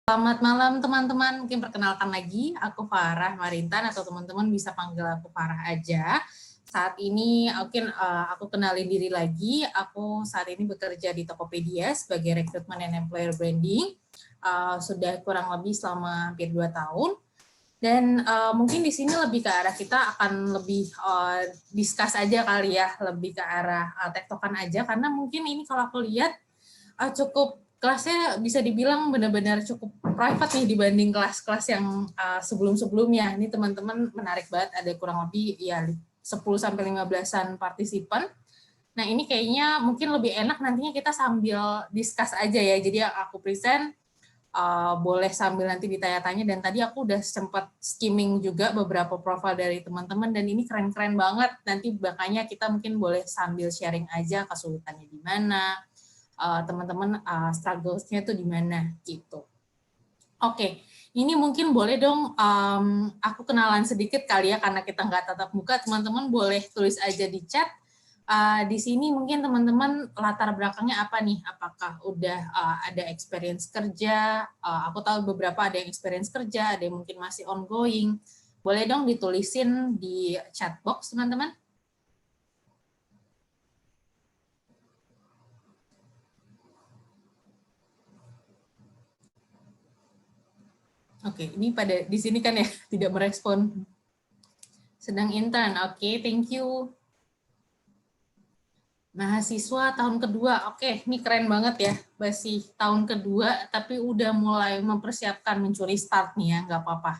Selamat malam teman-teman, mungkin perkenalkan lagi, aku Farah Marintan atau teman-teman bisa panggil aku Farah aja. Saat ini mungkin aku kenalin diri lagi, aku saat ini bekerja di Tokopedia sebagai Recruitment and Employer Branding, sudah kurang lebih selama hampir 2 tahun. Dan mungkin di sini lebih ke arah kita akan lebih discuss aja kali ya, lebih ke arah tektokan aja, karena mungkin ini kalau aku lihat cukup kelasnya bisa dibilang benar-benar cukup private nih dibanding kelas-kelas yang sebelum-sebelumnya. Ini teman-teman menarik banget, ada kurang lebih ya 10-15an partisipan. Nah ini kayaknya mungkin lebih enak nantinya kita sambil discuss aja ya. Jadi aku present, boleh sambil nanti ditanya-tanya, dan tadi aku udah sempat skimming juga beberapa profil dari teman-teman, dan ini keren-keren banget. Nanti makanya kita mungkin boleh sambil sharing aja kesulitannya di mana, teman-teman struggles-nya tuh di mana gitu. Oke, ini mungkin boleh dong aku kenalan sedikit kali ya, karena kita nggak tatap muka, teman-teman boleh tulis aja di chat. Di sini mungkin teman-teman latar belakangnya apa nih? Apakah udah ada experience kerja? Aku tahu beberapa ada yang experience kerja, ada yang mungkin masih ongoing. Boleh dong ditulisin di chat box, teman-teman. Oke, ini pada di sini kan ya tidak merespon. Sedang intern, oke, thank you. Mahasiswa tahun kedua, oke, ini keren banget ya, masih tahun kedua, tapi udah mulai mempersiapkan mencuri start nih ya, nggak apa-apa.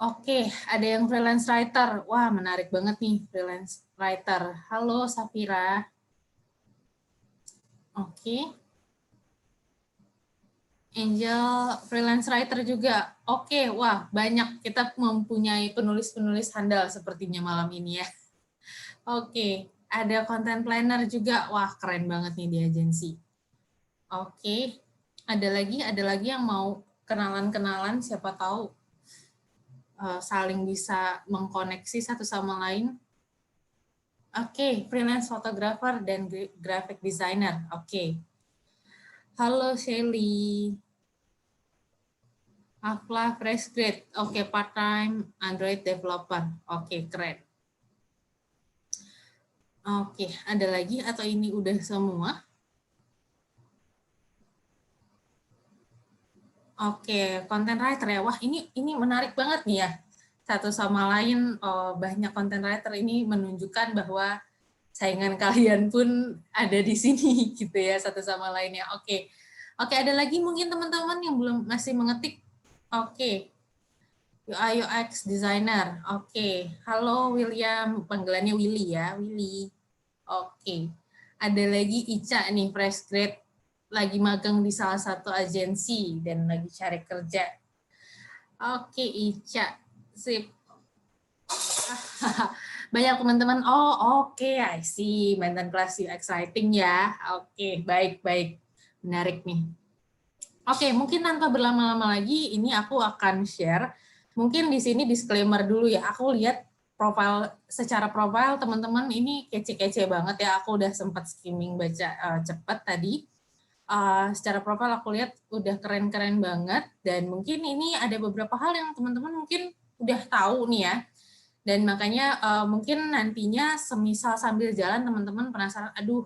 Oke, ada yang freelance writer, wah menarik banget nih freelance writer. Halo Safira. Oke. Angel freelance writer juga. Oke, wah banyak kita mempunyai penulis-penulis handal sepertinya malam ini ya. Oke, ada content planner juga. Wah, keren banget nih di agensi. Oke, ada lagi yang mau kenalan-kenalan, siapa tahu saling bisa mengkoneksi satu sama lain. Oke, freelance photographer dan graphic designer. Oke. Halo Shelly. Afla fresh grade. Oke, part-time Android developer. Oke, keren. Oke, ada lagi atau ini udah semua? Oke, content writer ya. Wah, ini menarik banget nih ya. Satu sama lain banyak content writer, ini menunjukkan bahwa saingan kalian pun ada di sini gitu ya, satu sama lainnya. Oke. Oke, ada lagi mungkin teman-teman yang belum masih mengetik. Oke. UI UX designer. Oke. Halo William, panggilannya Willy ya, Willy. Oke. Ada lagi Ica nih, fresh grade, lagi magang di salah satu agensi dan lagi cari kerja. Oke, Ica. Sip. Banyak teman-teman, oh oke, I see, mantan kelas UX writing ya. Oke, baik-baik. Menarik nih. Oke, mungkin tanpa berlama-lama lagi, ini aku akan share. Mungkin di sini disclaimer dulu ya, aku lihat secara profil teman-teman ini kece-kece banget ya, aku udah sempat skimming baca cepat tadi. Secara profil aku lihat udah keren-keren banget, dan mungkin ini ada beberapa hal yang teman-teman mungkin udah tahu nih ya, dan makanya mungkin nantinya semisal sambil jalan teman-teman penasaran, aduh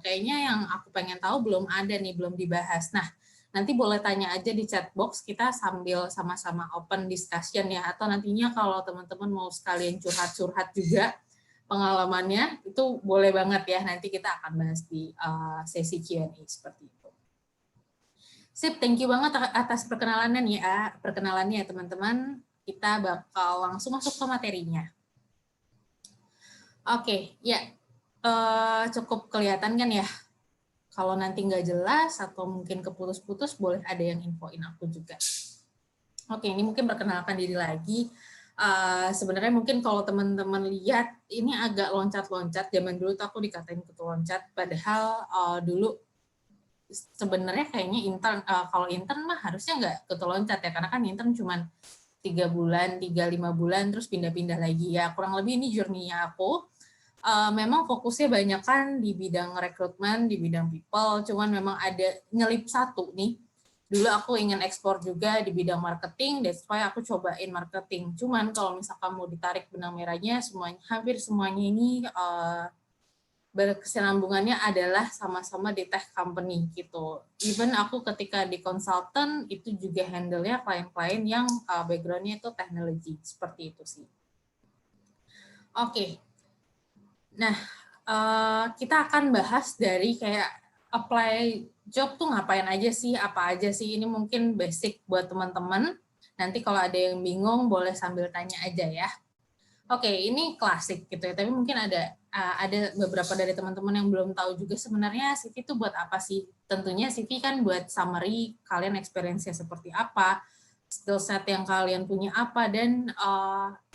kayaknya yang aku pengen tahu belum ada nih, belum dibahas. Nah, nanti boleh tanya aja di chat box, kita sambil sama-sama open discussion ya, atau nantinya kalau teman-teman mau sekalian curhat-curhat juga pengalamannya, itu boleh banget ya, nanti kita akan bahas di sesi Q&A seperti itu. Sip, thank you banget atas perkenalannya ya teman-teman. Kita bakal langsung masuk ke materinya. Oke, ya cukup kelihatan kan ya. Kalau nanti nggak jelas atau mungkin keputus-putus, boleh ada yang infoin aku juga. Oke, ini mungkin perkenalkan diri lagi. Sebenarnya mungkin kalau teman-teman lihat, ini agak loncat-loncat. Zaman dulu tuh aku dikatain kutu loncat, padahal dulu sebenarnya kayaknya intern, kalau intern mah harusnya nggak kutu loncat ya, karena kan intern cuma 3 bulan, 3-5 bulan, terus pindah-pindah lagi ya. Kurang lebih ini journey-nya aku. Memang fokusnya banyak kan di bidang rekrutmen, di bidang people, cuman memang ada nyelip satu nih, dulu aku ingin ekspor juga di bidang marketing, that's why aku cobain marketing. Cuman kalau misalkan mau ditarik benang merahnya, hampir semuanya ini berkesinambungannya adalah sama-sama di tech company gitu. Even aku ketika di konsultan itu juga handle-nya klien-klien yang background-nya itu teknologi, seperti itu sih. Oke. Nah, kita akan bahas dari kayak apply job tuh ngapain aja sih, apa aja sih, ini mungkin basic buat teman-teman. Nanti kalau ada yang bingung boleh sambil tanya aja ya. Oke, ini klasik gitu ya, tapi mungkin ada beberapa dari teman-teman yang belum tahu juga sebenarnya CV itu buat apa sih. Tentunya CV kan buat summary kalian experience-nya seperti apa, skill set yang kalian punya apa, dan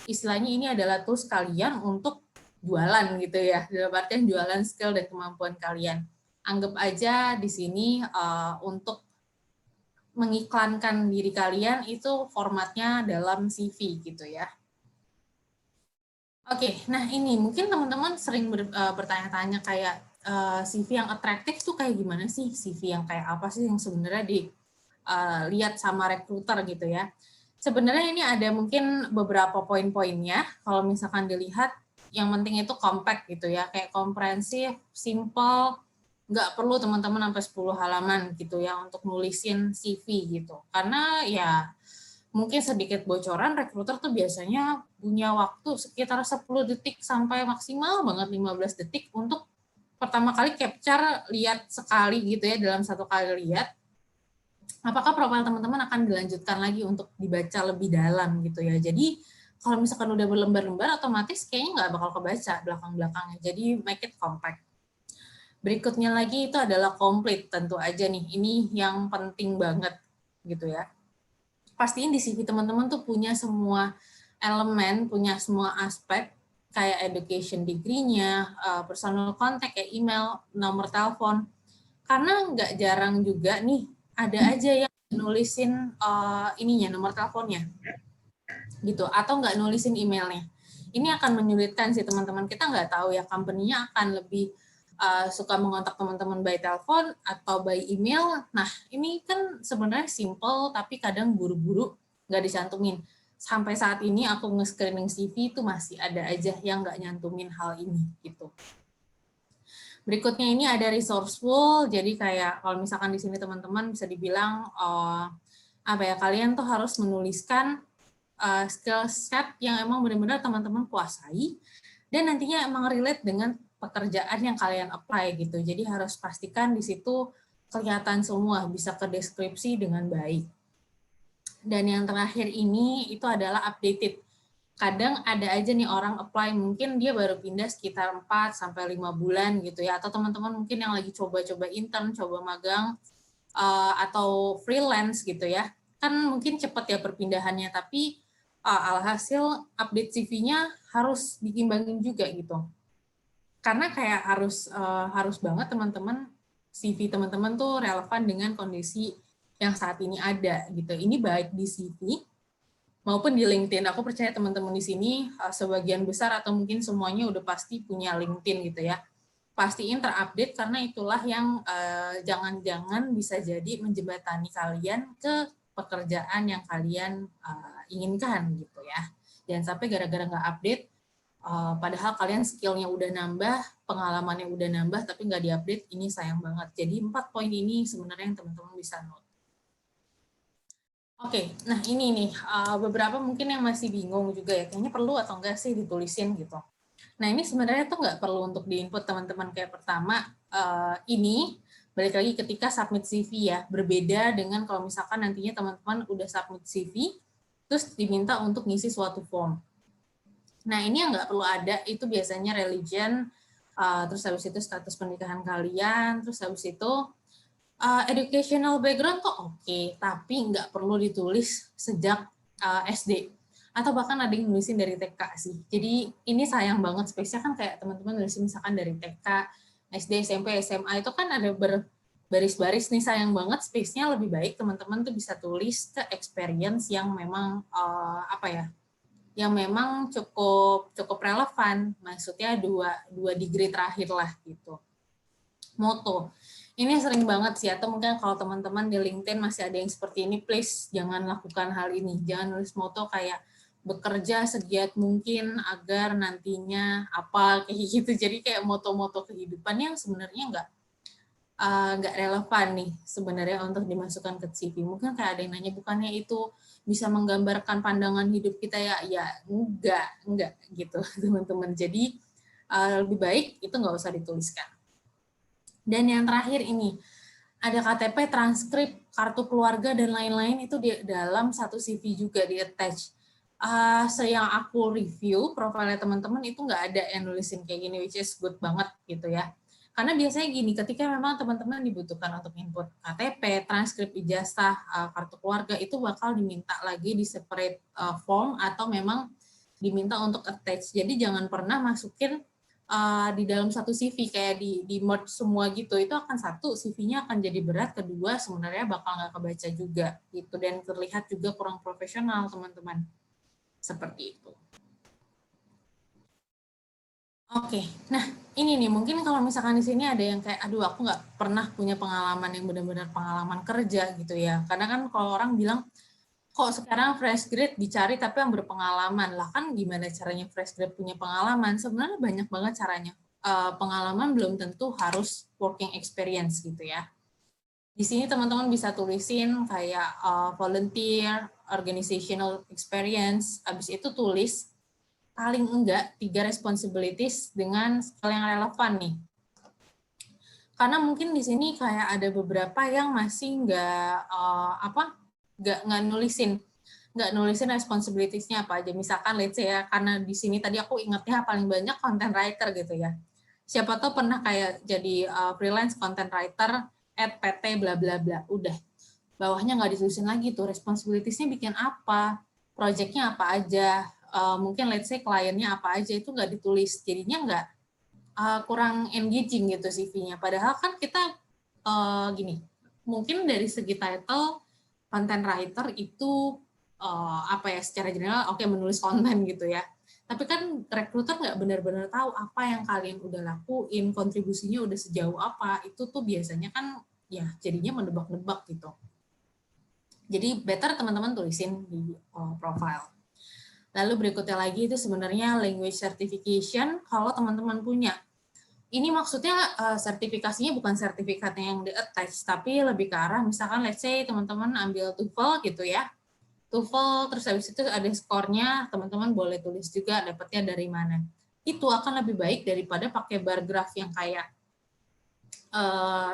istilahnya ini adalah tools kalian untuk jualan gitu ya, dalam artian jualan skill dan kemampuan kalian. Anggap aja di sini untuk mengiklankan diri kalian itu formatnya dalam CV gitu ya. Oke, nah ini mungkin teman-teman sering bertanya-tanya kayak CV yang atraktif tuh kayak gimana sih? CV yang kayak apa sih yang sebenarnya dilihat sama recruiter gitu ya? Sebenarnya ini ada mungkin beberapa poin-poinnya. Kalau misalkan dilihat, yang penting itu compact gitu ya, kayak komprehensif, simple, nggak perlu teman-teman sampai 10 halaman gitu ya untuk nulisin CV gitu. Karena ya mungkin sedikit bocoran, rekruter tuh biasanya punya waktu sekitar 10 detik sampai maksimal banget 15 detik untuk pertama kali capture, lihat sekali gitu ya, dalam satu kali lihat, apakah profil teman-teman akan dilanjutkan lagi untuk dibaca lebih dalam gitu ya. Jadi kalau misalkan udah berlembar-lembar, otomatis kayaknya nggak bakal kebaca belakang-belakangnya. Jadi make it compact. Berikutnya lagi itu adalah complete, tentu aja nih. Ini yang penting banget gitu ya. Pastiin di CV teman-teman tuh punya semua elemen, punya semua aspek, kayak education degree-nya, personal contact, kayak email, nomor telepon. Karena nggak jarang juga nih, ada aja yang nulisin nomor teleponnya, gitu, atau nggak nulisin emailnya. Ini akan menyulitkan sih teman-teman. Kita nggak tahu ya, company-nya akan lebih suka mengontak teman-teman by telepon atau by email. Nah, ini kan sebenarnya simple, tapi kadang buru-buru nggak dicantumin. Sampai saat ini aku nge-screening CV itu masih ada aja yang nggak nyantumin hal ini gitu. Berikutnya ini ada resourceful, jadi kayak kalau misalkan di sini teman-teman bisa dibilang kalian tuh harus menuliskan skill set yang emang benar-benar teman-teman kuasai dan nantinya emang relate dengan pekerjaan yang kalian apply gitu. Jadi harus pastikan di situ kelihatan semua, bisa ke deskripsi dengan baik. Dan yang terakhir ini itu adalah updated. Kadang ada aja nih orang apply, mungkin dia baru pindah sekitar 4-5 bulan gitu ya, atau teman-teman mungkin yang lagi coba-coba intern, coba magang, atau freelance gitu ya. Kan mungkin cepat ya perpindahannya, tapi alhasil update CV-nya harus ditimbangin juga gitu. Karena kayak harus banget teman-teman CV teman-teman tuh relevan dengan kondisi yang saat ini ada gitu. Ini baik di CV maupun di LinkedIn. Aku percaya teman-teman di sini sebagian besar atau mungkin semuanya udah pasti punya LinkedIn gitu ya. Pastiin terupdate karena itulah yang jangan-jangan bisa jadi menjembatani kalian ke pekerjaan yang kalian inginkan gitu ya. Jangan sampai gara-gara nggak update, padahal kalian skillnya udah nambah, pengalamannya udah nambah, tapi nggak diupdate, ini sayang banget. Jadi 4 poin ini sebenarnya yang teman-teman bisa note. Oke, nah ini nih beberapa mungkin yang masih bingung juga ya, kayaknya perlu atau enggak sih ditulisin gitu. Nah ini sebenarnya tuh nggak perlu untuk diinput teman-teman. Kayak pertama ini balik lagi ketika submit CV ya, berbeda dengan kalau misalkan nantinya teman-teman udah submit CV, terus diminta untuk ngisi suatu form. Nah ini yang nggak perlu ada, itu biasanya religion, terus habis itu status pernikahan kalian, terus habis itu educational background tuh oke, tapi nggak perlu ditulis sejak SD. Atau bahkan ada yang nulisin dari TK sih. Jadi ini sayang banget, space-nya kan kayak teman-teman nulisin misalkan dari TK, SD, SMP, SMA, itu kan ada berbaris-baris nih, sayang banget space-nya. Lebih baik teman-teman tuh bisa tulis ke experience yang memang yang memang cukup relevan, maksudnya dua degree terakhir lah gitu. Moto, Ini sering banget sih, atau mungkin kalau teman-teman di LinkedIn masih ada yang seperti ini, please jangan lakukan hal ini. Jangan nulis moto kayak bekerja segiat mungkin agar nantinya apa kayak gitu. Jadi kayak moto-moto kehidupan yang sebenarnya nggak relevan nih sebenarnya untuk dimasukkan ke CV. Mungkin kayak ada yang nanya, bukannya itu bisa menggambarkan pandangan hidup kita ya? Ya enggak gitu teman-teman. Jadi lebih baik itu nggak usah dituliskan. Dan yang terakhir ini, ada KTP, transkrip, kartu keluarga, dan lain-lain itu di dalam satu CV juga di-attach. Yang aku review, profilnya teman-teman itu nggak ada yang nulisin kayak gini, which is good banget gitu ya. Karena biasanya gini, ketika memang teman-teman dibutuhkan untuk input KTP, transkrip ijazah, kartu keluarga, itu bakal diminta lagi di separate form atau memang diminta untuk attach. Jadi jangan pernah masukin di dalam satu CV kayak di merge semua gitu, itu akan satu CV-nya akan jadi berat, kedua sebenarnya bakal nggak kebaca juga gitu, dan terlihat juga kurang profesional teman-teman, seperti itu. Oke, nah ini nih mungkin kalau misalkan di sini ada yang kayak, aduh aku nggak pernah punya pengalaman yang benar-benar pengalaman kerja gitu ya, karena kan kalau orang bilang kok sekarang fresh grade dicari tapi yang berpengalaman, lah kan gimana caranya fresh grade punya pengalaman? Sebenarnya banyak banget caranya. Pengalaman belum tentu harus working experience gitu ya. Di sini teman-teman bisa tulisin kayak volunteer, organizational experience, habis itu tulis paling enggak 3 responsibilities dengan skill yang relevan nih. Karena mungkin di sini kayak ada beberapa yang masih nggak nulisin responsibilities-nya apa aja. Misalkan let's say ya, karena di sini tadi aku ingetnya paling banyak content writer gitu ya. Siapa tahu pernah kayak jadi freelance content writer @pt bla bla bla. Udah. Bawahnya nggak ditulisin lagi tuh responsibilities-nya bikin apa, project-nya apa aja, mungkin let's say kliennya apa aja, itu nggak ditulis. Jadinya nggak kurang engaging gitu CV-nya. Padahal kan kita gini, mungkin dari segi title content writer itu secara general oke, menulis konten gitu ya. Tapi kan rekruter nggak benar-benar tahu apa yang kalian udah lakuin, kontribusinya udah sejauh apa. Itu tuh biasanya kan ya jadinya menebak-nebak gitu. Jadi better teman-teman tulisin di profile. Lalu berikutnya lagi itu sebenarnya language certification kalau teman-teman punya. Ini maksudnya sertifikasinya bukan sertifikatnya yang di-attach, tapi lebih ke arah misalkan let's say teman-teman ambil TOEFL gitu ya. TOEFL terus habis itu ada skornya, teman-teman boleh tulis juga dapatnya dari mana. Itu akan lebih baik daripada pakai bar graph yang kayak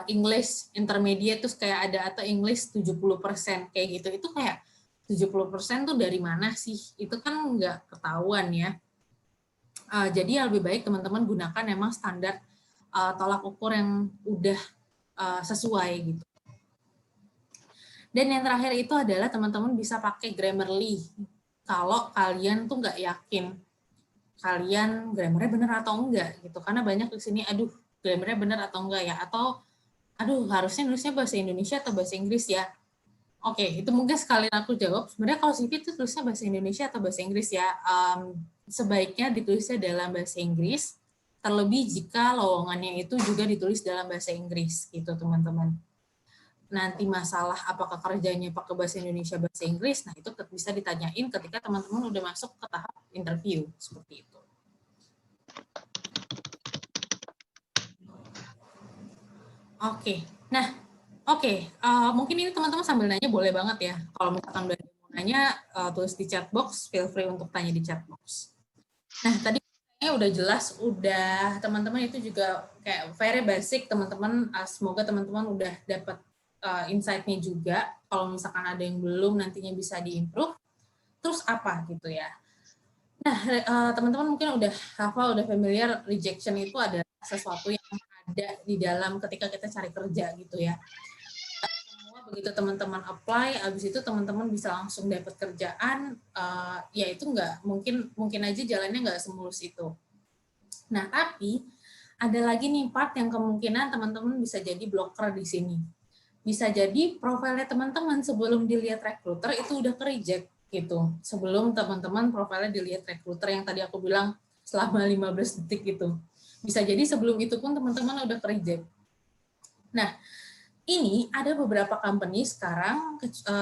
English intermediate terus kayak ada atau English 70% kayak gitu. Itu kayak 70% tuh dari mana sih? Itu kan nggak ketahuan ya. Jadi lebih baik teman-teman gunakan memang standar tolak ukur yang udah sesuai gitu. Dan yang terakhir itu adalah teman-teman bisa pakai Grammarly kalau kalian tuh nggak yakin kalian grammarnya benar atau enggak gitu, karena banyak di sini aduh grammarnya benar atau enggak ya, atau aduh harusnya nulisnya bahasa Indonesia atau bahasa Inggris ya. Oke, itu mungkin sekalian aku jawab. Sebenarnya kalau CV itu tulisnya bahasa Indonesia atau bahasa Inggris ya. Sebaiknya ditulisnya dalam bahasa Inggris, terlebih jika lowongannya itu juga ditulis dalam bahasa Inggris gitu teman-teman. Nanti masalah apakah kerjanya pakai bahasa Indonesia, bahasa Inggris, nah itu bisa ditanyain ketika teman-teman udah masuk ke tahap interview, seperti itu. Oke, nah mungkin ini teman-teman sambil nanya boleh banget ya. Kalau misalkan udah mau nanya, tulis di chat box, feel free untuk tanya di chat box. Nah, tadi kayaknya udah jelas, udah teman-teman itu juga kayak very basic, teman-teman. Semoga teman-teman udah dapat insight-nya juga. Kalau misalkan ada yang belum, nantinya bisa diimprove. Terus apa gitu ya. Nah, teman-teman mungkin udah hafal, udah familiar, rejection itu adalah sesuatu yang ada di dalam ketika kita cari kerja gitu ya. Semua begitu teman-teman apply, abis itu teman-teman bisa langsung dapat kerjaan, ya itu nggak, mungkin aja jalannya nggak semulus itu. Nah, tapi ada lagi nih part yang kemungkinan teman-teman bisa jadi blocker di sini. Bisa jadi profilnya teman-teman sebelum dilihat recruiter itu udah ke-reject gitu. Sebelum teman-teman profilnya dilihat recruiter yang tadi aku bilang selama 15 detik gitu. Bisa jadi sebelum itu pun teman-teman udah ke-reject. Nah, ini ada beberapa company sekarang,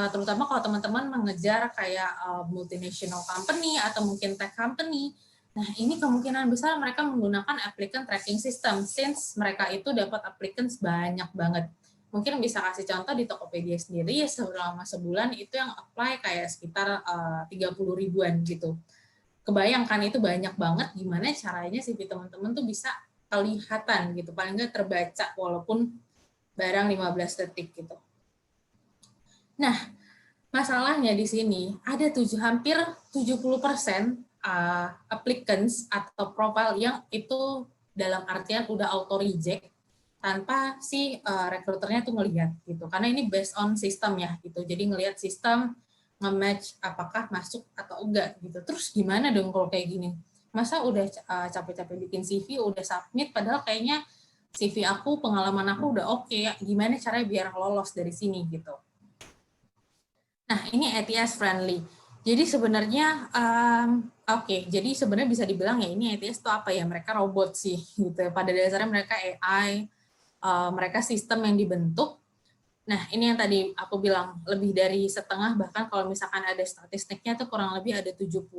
terutama kalau teman-teman mengejar kayak multinational company atau mungkin tech company. Nah, ini kemungkinan besar mereka menggunakan applicant tracking system, since mereka itu dapat applicants banyak banget. Mungkin bisa kasih contoh di Tokopedia sendiri, ya selama sebulan itu yang apply kayak sekitar 30 ribuan gitu. Kebayangkan itu banyak banget, gimana caranya CV teman-teman tuh bisa kelihatan gitu, paling nggak terbaca walaupun barang 15 detik gitu. Nah, masalahnya di sini ada hampir 70% applicants atau profile yang itu dalam artian udah auto reject tanpa si recruiternya tuh ngelihat gitu. Karena ini based on sistem ya gitu. Jadi ngelihat sistem nge-match apakah masuk atau enggak gitu. Terus gimana dong kalau kayak gini? Masa udah capek-capek bikin CV, udah submit padahal kayaknya CV aku, pengalaman aku udah oke, gimana caranya biar lolos dari sini gitu. Nah, ini ATS friendly. Jadi sebenarnya jadi sebenarnya bisa dibilang ya ini ATS itu apa ya? Mereka robot sih gitu. Pada dasarnya mereka AI, mereka sistem yang dibentuk. Nah, ini yang tadi aku bilang lebih dari setengah, bahkan kalau misalkan ada statistiknya itu kurang lebih ada 70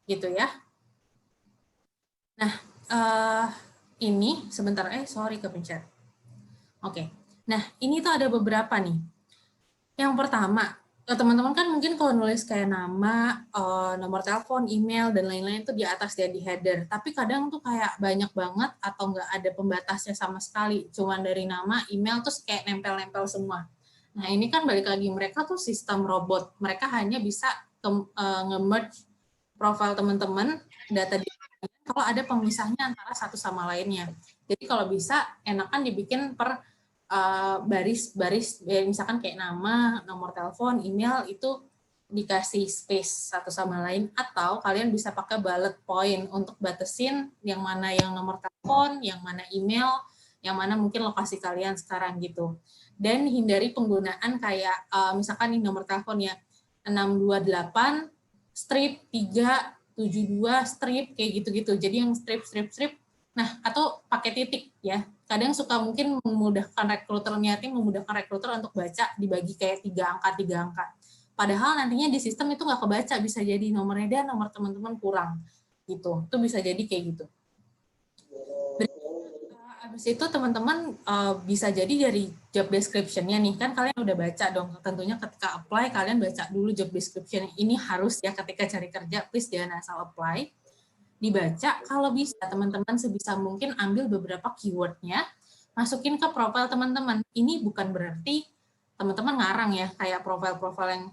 gitu ya. Nah, ini sebentar sorry kepencet. Oke. Nah, ini tuh ada beberapa nih. Yang pertama, teman-teman kan mungkin kalau nulis kayak nama, nomor telepon, email, dan lain-lain tuh di atas ya di header. Tapi kadang tuh kayak banyak banget atau nggak ada pembatasnya sama sekali. Cuman dari nama, email, terus kayak nempel-nempel semua. Nah ini kan balik lagi, mereka tuh sistem robot. Mereka hanya bisa nge-merge profil teman-teman, data di kalau ada pemisahnya antara satu sama lainnya. Jadi kalau bisa, enakan dibikin per baris-baris, misalkan kayak nama, nomor telepon, email, itu dikasih space satu sama lain, atau kalian bisa pakai bullet point untuk batasin yang mana yang nomor telepon, yang mana email, yang mana mungkin lokasi kalian sekarang gitu. Dan hindari penggunaan kayak misalkan ini nomor telepon ya 628 strip 372 strip kayak gitu-gitu. Jadi yang strip. Nah, atau pakai titik ya. Kadang suka mungkin memudahkan rekruter, niatnya memudahkan rekruter untuk baca dibagi kayak 3 angka. Padahal nantinya di sistem itu nggak kebaca, bisa jadi nomornya dan nomor teman-teman kurang gitu. Itu bisa jadi kayak gitu. Habis itu teman-teman bisa jadi dari job description-nya nih, kan kalian udah baca dong, tentunya ketika apply kalian baca dulu job description. Ini harus ya ketika cari kerja, please jangan asal apply. Dibaca, kalau bisa teman-teman sebisa mungkin ambil beberapa keywordnya, masukin ke profil teman-teman. Ini bukan berarti teman-teman ngarang ya, kayak profil-profil yang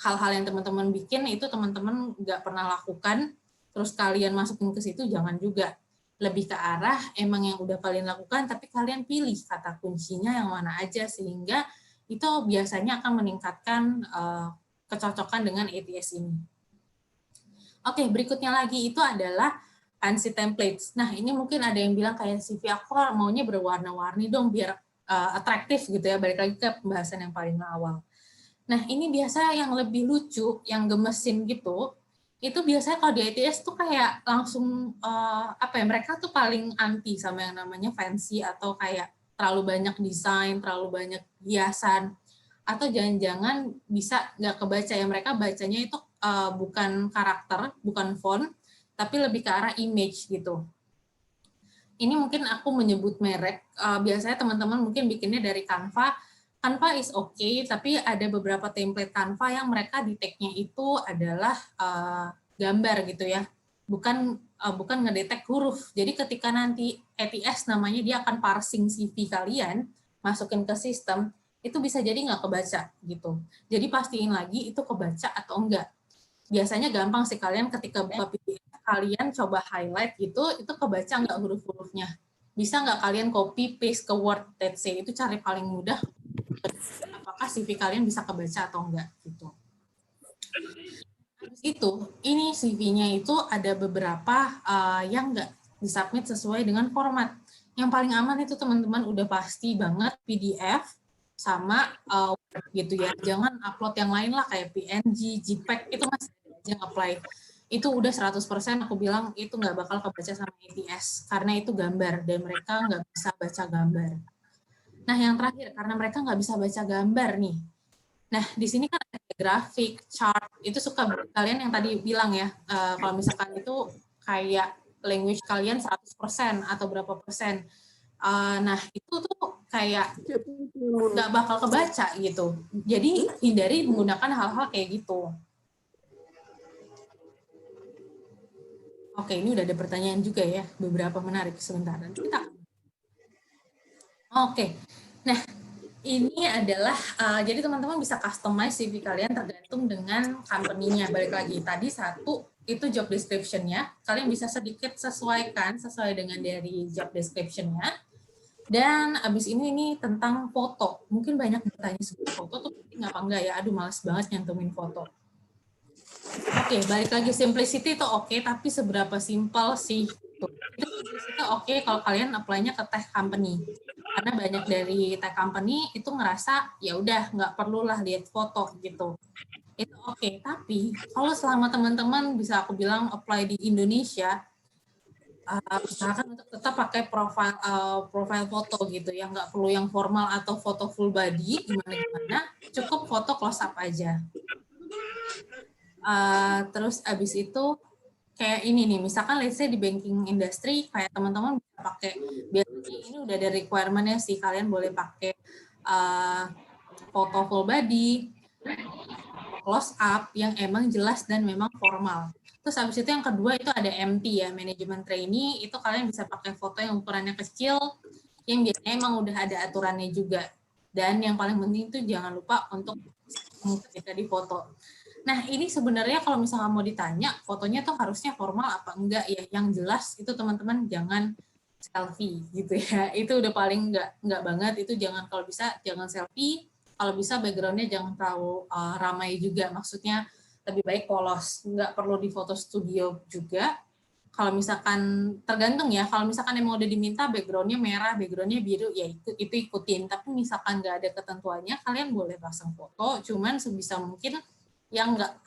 hal-hal yang teman-teman bikin itu teman-teman nggak pernah lakukan, terus kalian masukin ke situ, jangan juga. Lebih ke arah emang yang udah kalian lakukan, tapi kalian pilih kata kuncinya yang mana aja, sehingga itu biasanya akan meningkatkan kecocokan dengan ATS ini. Oke, berikutnya lagi itu adalah fancy templates. Nah, ini mungkin ada yang bilang kayak CV aku maunya berwarna-warni dong biar atraktif gitu ya, balik lagi ke pembahasan yang paling awal. Nah, ini biasa yang lebih lucu, yang gemesin gitu, itu biasanya kalau di ITS tuh kayak langsung mereka tuh paling anti sama yang namanya fancy atau kayak terlalu banyak desain, terlalu banyak hiasan, atau jangan-jangan bisa nggak kebaca ya, mereka bacanya itu bukan karakter, bukan font, tapi lebih ke arah image gitu. Ini mungkin aku menyebut merek, biasanya teman-teman mungkin bikinnya dari Canva. Canva is okay, tapi ada beberapa template Canva yang mereka di tag-nya itu adalah gambar gitu ya, bukan ngedetek huruf. Jadi ketika nanti ATS namanya dia akan parsing CV kalian, masukin ke sistem, itu bisa jadi nggak kebaca gitu. Jadi pastiin lagi itu kebaca atau enggak. Biasanya gampang sih, kalian ketika buka PDF, kalian coba highlight gitu, itu kebaca nggak huruf-hurufnya. Bisa nggak kalian copy paste ke Word, let's say, itu cara paling mudah, apakah CV kalian bisa kebaca atau enggak gitu. Habis itu, ini CV-nya itu ada beberapa yang nggak disubmit sesuai dengan format. Yang paling aman itu teman-teman udah pasti banget PDF sama Word gitu ya. Jangan upload yang lain lah kayak PNG, JPEG, itu masih aja nge-apply. Itu udah 100% aku bilang itu nggak bakal kebaca sama ATS karena itu gambar dan mereka nggak bisa baca gambar. Nah, yang terakhir, karena mereka nggak bisa baca gambar nih. Nah, di sini kan ada grafik, chart, itu suka kalian yang tadi bilang ya, kalau misalkan itu kayak language kalian 100% atau berapa persen. Nah, itu tuh kayak nggak bakal kebaca gitu. Jadi, hindari menggunakan hal-hal kayak gitu. Oke, ini udah ada pertanyaan juga ya, beberapa menarik sebentar. Nanti kita. Oke, nah ini adalah jadi teman-teman bisa customize CV kalian tergantung dengan company-nya. Balik lagi tadi satu itu job description-nya, kalian bisa sedikit sesuaikan sesuai dengan dari job description-nya. Dan abis ini tentang foto. Mungkin banyak bertanya sebenarnya foto tuh penting apa enggak ya? Aduh, males banget nyantumin foto. Oke, balik lagi simplicity itu oke, tapi seberapa simpel sih? Itu simplicity oke kalau kalian apply-nya ke tech company. Karena banyak dari tech company itu ngerasa ya udah nggak perlulah lihat foto gitu. Itu oke, tapi kalau selama teman-teman bisa aku bilang apply di Indonesia, usahakan untuk tetap pakai profile foto gitu ya, nggak perlu yang formal atau foto full body gimana, cukup foto close up aja. Terus abis itu kayak ini nih, misalkan let's say di banking industry kayak teman-teman bisa pakai, biasanya ini udah ada requirement-nya sih, kalian boleh pakai foto full body, close up yang emang jelas dan memang formal. Terus habis itu yang kedua itu ada MT ya, manajemen trainee, itu kalian bisa pakai foto yang ukurannya kecil, yang biasanya emang udah ada aturannya juga. Dan yang paling penting itu jangan lupa untuk ketika di foto. Nah, ini sebenarnya kalau misalnya mau ditanya, fotonya tuh harusnya formal apa enggak ya? Yang jelas itu teman-teman jangan selfie gitu ya. Itu udah paling enggak banget, itu jangan, kalau bisa jangan selfie. Kalau bisa background-nya jangan terlalu ramai juga, maksudnya lebih baik polos, nggak perlu di foto studio juga. Kalau misalkan tergantung ya, kalau misalkan emang udah diminta background-nya merah, background-nya biru, ya itu ikutin. Tapi misalkan nggak ada ketentuannya, kalian boleh pasang foto, cuman sebisa mungkin yang nggak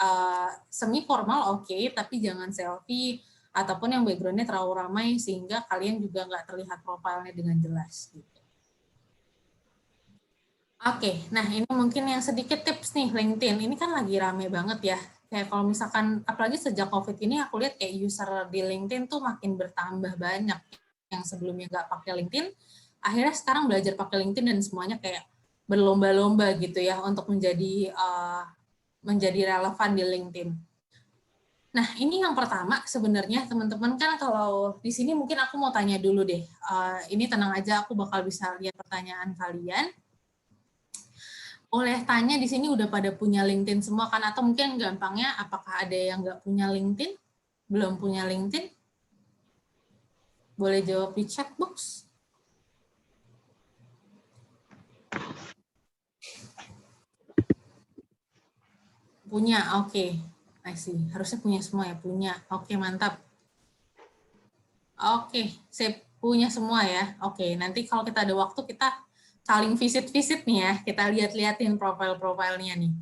semi formal oke, tapi jangan selfie ataupun yang background-nya terlalu ramai sehingga kalian juga nggak terlihat profilnya dengan jelas. Gitu. Oke, nah ini mungkin yang sedikit tips nih LinkedIn. Ini kan lagi rame banget ya. Kayak kalau misalkan, apalagi sejak COVID ini aku lihat kayak user di LinkedIn tuh makin bertambah banyak. Yang sebelumnya nggak pakai LinkedIn, akhirnya sekarang belajar pakai LinkedIn dan semuanya kayak berlomba-lomba gitu ya untuk menjadi relevan di LinkedIn. Nah, ini yang pertama sebenarnya teman-teman, kan kalau di sini mungkin aku mau tanya dulu deh. Ini tenang aja, aku bakal bisa lihat pertanyaan kalian. Boleh tanya di sini udah pada punya LinkedIn semua kan? Atau mungkin gampangnya apakah ada yang nggak punya LinkedIn? Belum punya LinkedIn? Boleh jawab di chat box. Punya, oke. I see. Harusnya punya semua ya, punya. Oke, mantap. Oke, saya punya semua ya. Oke, nanti kalau kita ada waktu kita saling visit-visit nih ya. Kita lihat-liatin profil-profilnya nih.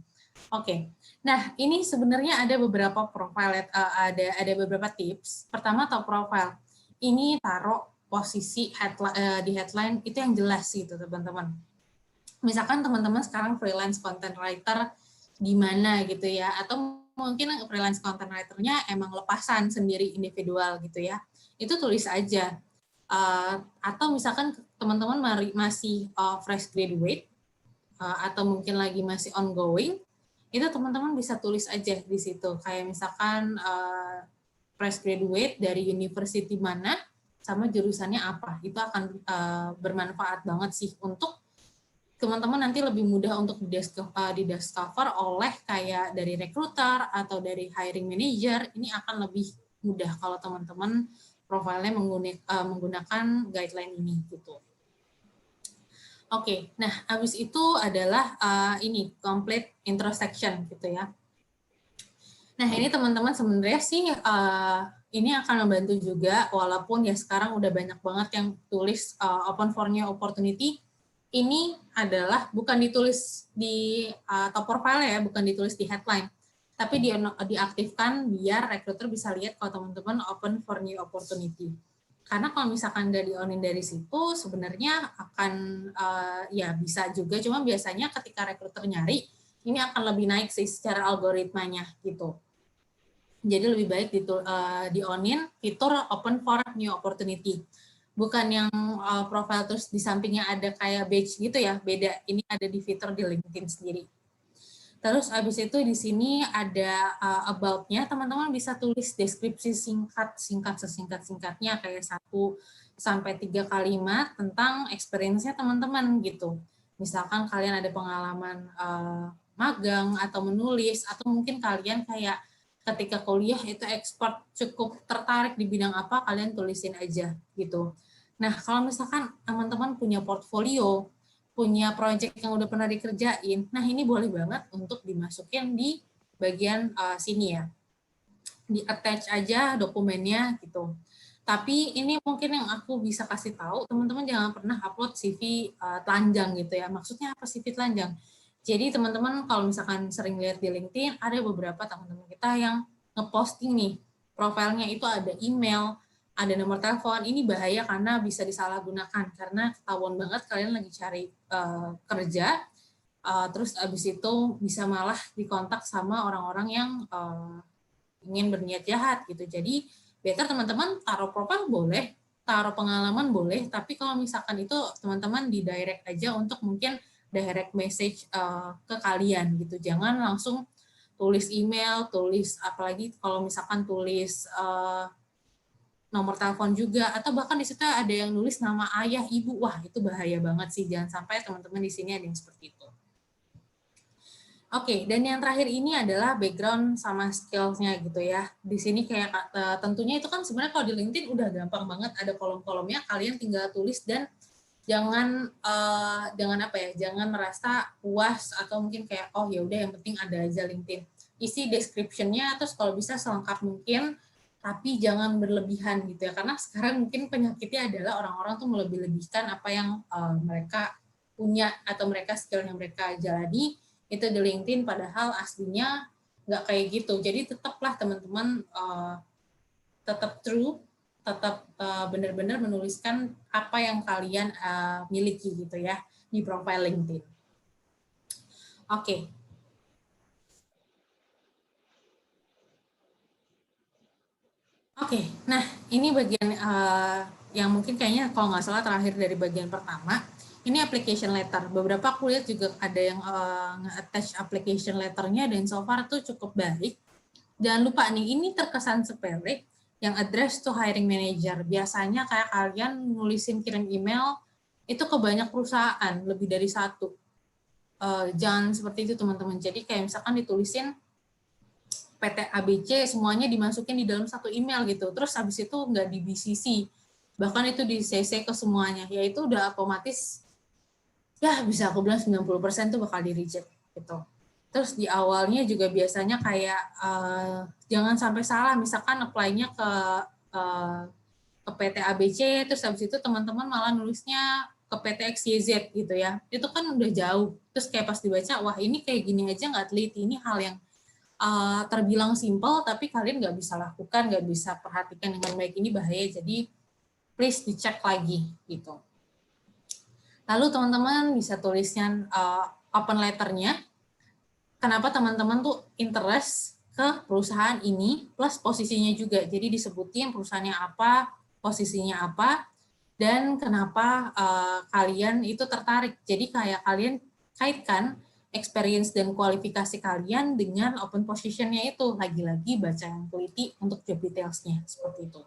Oke, nah ini sebenarnya ada beberapa profil, ada beberapa tips. Pertama, top profile. Ini taruh posisi di headline itu yang jelas gitu teman-teman. Misalkan teman-teman sekarang freelance content writer di mana gitu ya, atau mungkin freelance content writer-nya emang lepasan sendiri individual gitu ya, itu tulis aja. Atau misalkan teman-teman masih fresh graduate, atau mungkin lagi masih ongoing, itu teman-teman bisa tulis aja di situ. Kayak misalkan fresh graduate dari university mana, sama jurusannya apa. Itu akan bermanfaat banget sih untuk teman-teman nanti lebih mudah untuk didiscover oleh kayak dari recruiter atau dari hiring manager. Ini akan lebih mudah kalau teman-teman profilnya menggunakan guideline ini gitu. Oke, nah habis itu adalah ini complete introspection gitu ya. Nah ini teman-teman sebenarnya sih ini akan membantu juga, walaupun ya sekarang udah banyak banget yang tulis open for new opportunity. Ini adalah bukan ditulis di top profile ya, bukan ditulis di headline, tapi diaktifkan biar recruiter bisa lihat kalau teman-teman open for new opportunity. Karena kalau misalkan nggak di-on-in dari situ, sebenarnya akan ya bisa juga, cuma biasanya ketika rekruter nyari, ini akan lebih naik sih secara algoritmanya gitu. Jadi lebih baik di-on-in fitur open for new opportunity. Bukan yang profile terus di sampingnya ada kayak badge gitu ya, beda. Ini ada di fitur di LinkedIn sendiri. Terus abis itu di sini ada about-nya, teman-teman bisa tulis deskripsi singkat sesingkat-singkatnya kayak 1 sampai 3 kalimat tentang experience-nya teman-teman gitu. Misalkan kalian ada pengalaman magang atau menulis, atau mungkin kalian kayak ketika kuliah itu expert cukup tertarik di bidang apa, kalian tulisin aja gitu. Nah, kalau misalkan teman-teman punya portfolio, punya project yang udah pernah dikerjain, nah ini boleh banget untuk dimasukin di bagian sini ya, di attach aja dokumennya gitu. Tapi ini mungkin yang aku bisa kasih tahu, teman-teman jangan pernah upload CV telanjang gitu ya. Maksudnya apa CV telanjang? Jadi teman-teman kalau misalkan sering lihat di LinkedIn, ada beberapa teman-teman kita yang ngeposting nih, profilnya itu ada email, ada nomor telepon. Ini bahaya karena bisa disalahgunakan, karena ketahuan banget kalian lagi cari kerja, terus abis itu bisa malah dikontak sama orang-orang yang ingin berniat jahat gitu. Jadi better teman-teman taruh profil boleh, taruh pengalaman boleh, tapi kalau misalkan itu teman-teman di direct aja untuk mungkin direct message ke kalian gitu. Jangan langsung tulis email, tulis apalagi kalau misalkan tulis nomor telepon juga, atau bahkan di situ ada yang nulis nama ayah, ibu. Wah, itu bahaya banget sih. Jangan sampai teman-teman di sini ada yang seperti itu. Oke, dan yang terakhir ini adalah background sama skills-nya gitu ya. Di sini kayak tentunya itu kan sebenarnya kalau di LinkedIn udah gampang banget, ada kolom-kolomnya, kalian tinggal tulis dan jangan apa ya, jangan merasa puas atau mungkin kayak oh ya udah yang penting ada aja LinkedIn. Isi description-nya terus kalau bisa selengkap mungkin, tapi jangan berlebihan gitu ya. Karena sekarang mungkin penyakitnya adalah orang-orang tuh melebih-lebihkan apa yang mereka punya atau mereka skill yang mereka jalani itu di LinkedIn, padahal aslinya nggak kayak gitu. Jadi tetaplah teman-teman tetap true, tetap benar-benar menuliskan apa yang kalian miliki gitu ya di profile LinkedIn. Oke. Oke, nah ini bagian yang mungkin kayaknya kalau nggak salah terakhir dari bagian pertama. Ini application letter. Beberapa aku lihat juga ada yang nge-attach application letternya dan so far tuh cukup baik. Jangan lupa nih, ini terkesan sepele, yang address to hiring manager. Biasanya kayak kalian nulisin kirim email, itu ke banyak perusahaan, lebih dari satu. Jangan seperti itu teman-teman. Jadi kayak misalkan ditulisin PT ABC, semuanya dimasukin di dalam satu email gitu. Terus habis itu nggak di BCC. Bahkan itu di CC ke semuanya. Ya itu udah otomatis, ya bisa aku bilang 90% tuh bakal di reject gitu. Terus di awalnya juga biasanya kayak jangan sampai salah, misalkan apply-nya ke PT ABC, terus habis itu teman-teman malah nulisnya ke PT XYZ gitu ya. Itu kan udah jauh. Terus kayak pas dibaca, wah ini kayak gini aja nggak teliti, ini hal yang terbilang simpel tapi kalian nggak bisa lakukan, nggak bisa perhatikan dengan baik, ini bahaya. Jadi please dicek lagi gitu. Lalu teman-teman bisa tulisnya open letternya. Kenapa teman-teman tuh interest ke perusahaan ini plus posisinya juga. Jadi disebutin perusahaannya apa, posisinya apa, dan kenapa kalian itu tertarik. Jadi kayak kalian kaitkan experience dan kualifikasi kalian dengan open position-nya itu. Lagi-lagi baca yang teliti untuk job details-nya, seperti itu.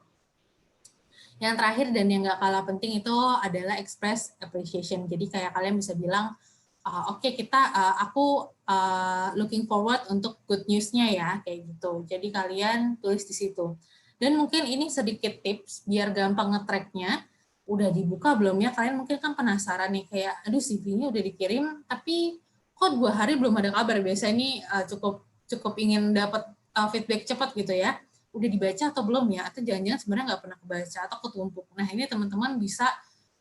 Yang terakhir dan yang nggak kalah penting itu adalah express appreciation. Jadi kayak kalian bisa bilang, oke, aku looking forward untuk good news-nya ya, kayak gitu. Jadi kalian tulis di situ. Dan mungkin ini sedikit tips biar gampang nge-track-nya. Udah dibuka belum ya? Kalian mungkin kan penasaran nih, kayak aduh CV-nya udah dikirim, tapi kok 2 hari belum ada kabar. Biasanya ini cukup ingin dapat feedback cepat gitu ya. Udah dibaca atau belum ya? Atau jangan-jangan sebenarnya nggak pernah kebaca atau ketumpuk. Nah ini teman-teman bisa